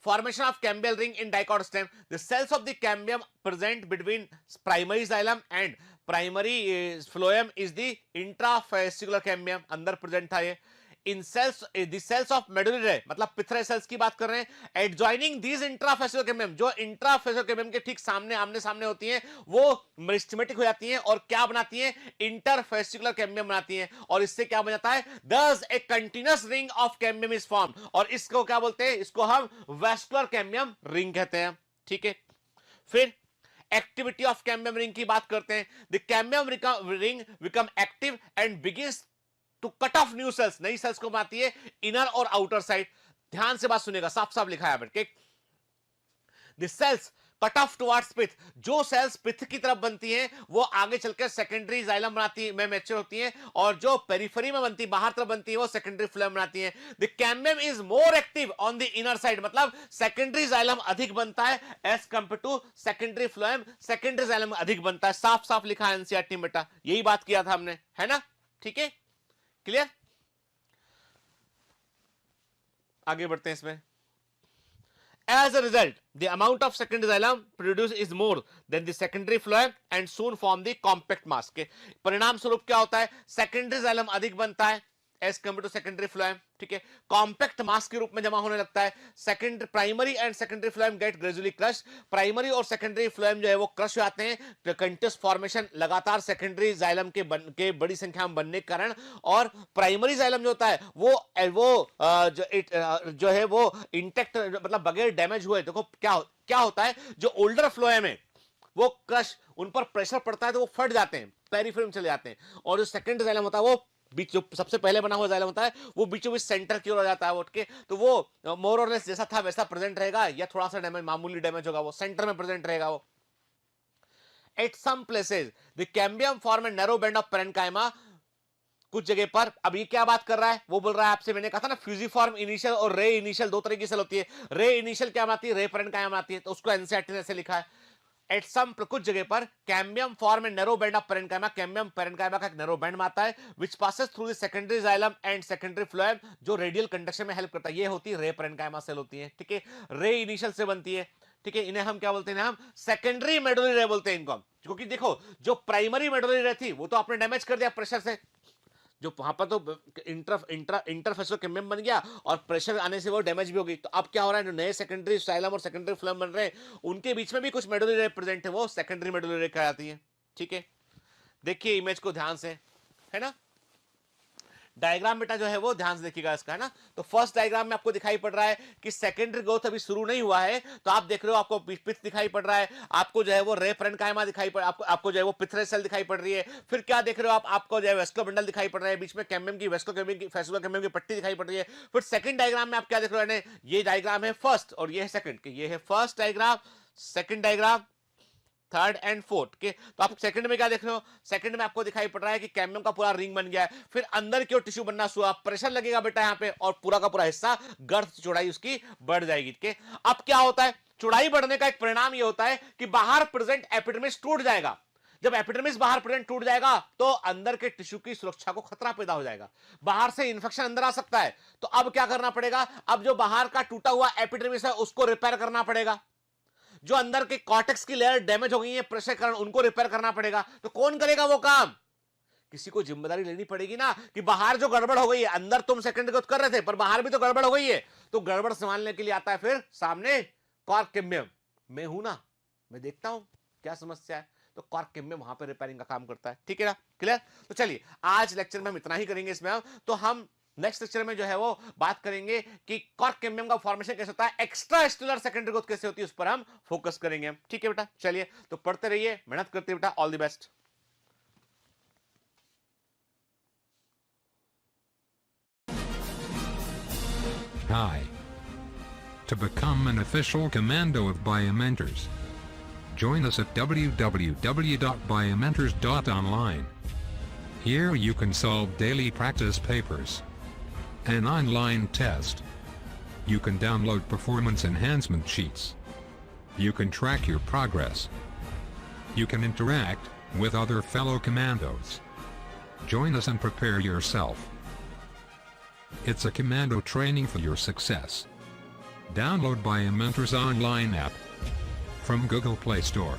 Formation of cambial ring in dicot stem. The cells of the cambium present between primary xylem and primary phloem is the intrafascicular cambium. अंदर प्रेजेंट था ये। In cells, the cells of medullary ray, मतलब pith ray cells की बात कर रहे हैं। Adjoining these intrafascicular cambium, जो इंट्राफेसिकुलर कैम्बियम के ठीक सामने आमने सामने होती हैं, वो मेरिस्टेमेटिक हो जाती हैं और क्या बनाती हैं? इंटरफेसिकुलर कैम्बियम बनाती हैं। और इससे क्या बन जाता है? दस ए continuous ring of cambium is formed. और इसको क्या बोलते हैं? इसको हम वेस्कुलर कैम्बियम रिंग कहते हैं, ठीक है। फिर एक्टिविटी ऑफ कैम्बियम रिंग की बात करते हैं। The cambium ring become active and begins to cut off new cells, नई सेल्स को बनाती है इनर और आउटर साइड। ध्यान से बात सुनेगा, साफ साफ लिखा है बेटे। The cells cut off towards pith, जो सेल्स पिथ की तरफ बनती हैं वो आगे चलकर सेकेंडरी जाइलम बनाती है, में मैच्योर होती हैं, और जो पेरिफेरी में बनती है, बाहर तरफ बनती है, वो सेकेंडरी फ्लोएम बनाती है। The cambium is more active on the inner side, मतलब सेकेंडरी जाइलम अधिक बनता है as compare to secondary phloem, secondary xylem अधिक बनता है। साफ साफ लिखा है एनसीईआरटी में बेटा, यही बात किया था हमने, है ना, ठीक है, क्लियर। आगे बढ़ते हैं इसमें। As a result, the amount of secondary xylem produced is more than the secondary phloem and soon form the compact mass. के परिणाम स्वरूप क्या होता है? सेकेंडरी जाइलम अधिक बनता है as compare to secondary phloem, ठीक है, कॉम्पैक्ट मास के रूप में जमा होने लगता है। Secondary, primary and secondary phloem get gradually crush, primary और सेकेंडरी फ्लोएम जो है वो क्रश हो जाते हैं कंटिन्यूअस फॉर्मेशन, लगातार सेकेंडरी जाइलम के बड़ी संख्या में बनने के कारण। और प्राइमरी जाइलम जो होता है वो जो है वो इंटेक्ट, मतलब बगैर डैमेज हुए। देखो क्या होता है, जो ओल्डर फ्लोएम है वो क्रश, उन पर प्रेशर पड़ता है तो वो फट जाते हैं, पेरिफेरी में चले जाते हैं। और जो सेकेंडरी जाइलम होता है वो बीच, जो सबसे पहले बना हुआ जाइलम होता है वो बीचों बीच सेंटर की ओर आ जाता है उठ के, तो वो मोर और लेस जैसा था वैसा प्रेजेंट रहेगा, या थोड़ा सा डैमेज, मामूली डैमेज होगा, वो सेंटर में प्रेजेंट रहेगा वो। At some places the cambium form a narrow band of parenchyma, कुछ जगह पर। अब ये क्या बात कर रहा है? वो बोल रहा है आपसे, मैंने कहा था ना फ्यूजिफॉर्म इनिशियल और रे इनिशियल दो तरह की सेल होती है। रे इनिशियल क्या बनाती है? रे पेरेन्काइमा बनाती है, तो उसको एनसीईआरटी ने ऐसे लिखा है। एट सम, कुछ जगह पर cambium form a narrow band of parenchyma, cambium parenchyma का एक नैरो बैंड आता है which passes through the secondary xylem and secondary phloem, जो रेडियल कंडक्शन में हेल्प करता है। ये होती है रे पेरेन्काइमा सेल होती है, ठीक है, रे इनिशियल से बनती है, ठीक है। इन्हें हम क्या बोलते हैं? हम सेकेंडरी मेडुलरी रे बोलते हैं इनको, क्योंकि देखो जो प्राइमरी मेडुलरी रे थी वो तो आपने डैमेज कर दिया प्रेशर से, जो वहां पर तो इंटरफेसिकुलर कैम्बियम बन गया और प्रेशर आने से वो डैमेज भी हो गई। तो अब क्या हो रहा है? जो नए सेकेंडरी जाइलम और सेकेंडरी फ्लोएम बन रहे हैं उनके बीच में भी कुछ मेडुलरी रे प्रेजेंट है, वो सेकेंडरी मेडुलरी रे कहलाती है, ठीक है। देखिए इमेज को ध्यान से, है ना, डायग्राम बेटा जो है वो ध्यान से देखिएगा इसका, है ना। तो फर्स्ट डायग्राम में आपको दिखाई पड़ रहा है कि सेकेंडरी ग्रोथ अभी शुरू नहीं हुआ है, तो आप देख रहे हो आपको पिथ दिखाई पड़ रहा है, आपको जो है वो रे पेरेन्काइमा दिखाई पड़, आपको जो है वो पिथरे सेल दिखाई पड़ रही है। फिर क्या देख रहे हो आप? आपको जो है वेस्कुलर बंडल दिखाई पड़ रहा है, बीच में कैम्बियम की वेस्कुलर कैम्बियम की फेसिकुलर कैम्बियम की पट्टी दिखाई पड़ रही है। फिर सेकंड डायग्राम में आप क्या देख रहे हो? ये डायग्राम है फर्स्ट और ये है सेकंड, ये है first diagram, second diagram, third and fourth के। तो आप सेकंड में क्या देख रहे हो? सेकंड में आपको दिखाई पड़ रहा है कि कैम्बियम का पूरा रिंग बन गया है, फिर अंदर की ओर टिश्यू बनना शुरू, प्रेशर लगेगा बेटा यहाँ पे और पूरा का पूरा हिस्सा गर्थ चौड़ाई उसकी बढ़ जाएगी, ठीक है। अब क्या होता है? चौड़ाई बढ़ने का एक परिणाम ये होता है कि बाहर प्रेजेंट एपिडर्मिस टूट जाएगा। जब एपिडर्मिस बाहर प्रेजेंट टूट जाएगा तो अंदर के टिश्यू की सुरक्षा को खतरा पैदा हो जाएगा, बाहर से इंफेक्शन अंदर आ सकता है। तो अब क्या करना पड़ेगा? अब जो बाहर का टूटा हुआ एपिडर्मिस है उसको रिपेयर करना पड़ेगा, जो अंदर के कॉर्टेक्स की लेयर डैमेज हो गई है प्रेशर के कारण उनको रिपेयर करना पड़ेगा। तो कौन करेगा वो काम? किसी को जिम्मेदारी लेनी पड़ेगी ना, कि बाहर जो गड़बड़ हो गई है, अंदर तुम सेकेंडरी ग्रोथ कर रहे थे पर बाहर भी तो गड़बड़ हो गई है, तो गड़बड़ संभालने के लिए आता है फिर सामने कॉर्क कैम्बियम। मैं हूं ना, मैं देखता हूं क्या समस्या है, तो कॉर्क कैम्बियम वहां पे रिपेयरिंग का काम करता है, ठीक है ना, क्लियर। तो चलिए आज लेक्चर में हम इतना ही करेंगे इसमें। तो हम नेक्स्ट लेक्चर में जो है वो बात करेंगे कि कॉर्क कैम्बियम का फॉर्मेशन कैसे होता है, एक्स्ट्रा स्टेलर सेकेंडरी ग्रोथ कैसे होती है, उस पर हम फोकस करेंगे, ठीक है बेटा। चलिए तो पढ़ते रहिए, मेहनत करते बेटा, all the best. Hi. To become an official commando of Biomentors, join us at www.biomentors.online. Here you can solve daily practice papers, an online test. You can download performance enhancement sheets. You can track your progress. You can interact with other fellow commandos. Join us and prepare yourself. It's a commando training for your success. Download BioMentors online app from Google Play Store.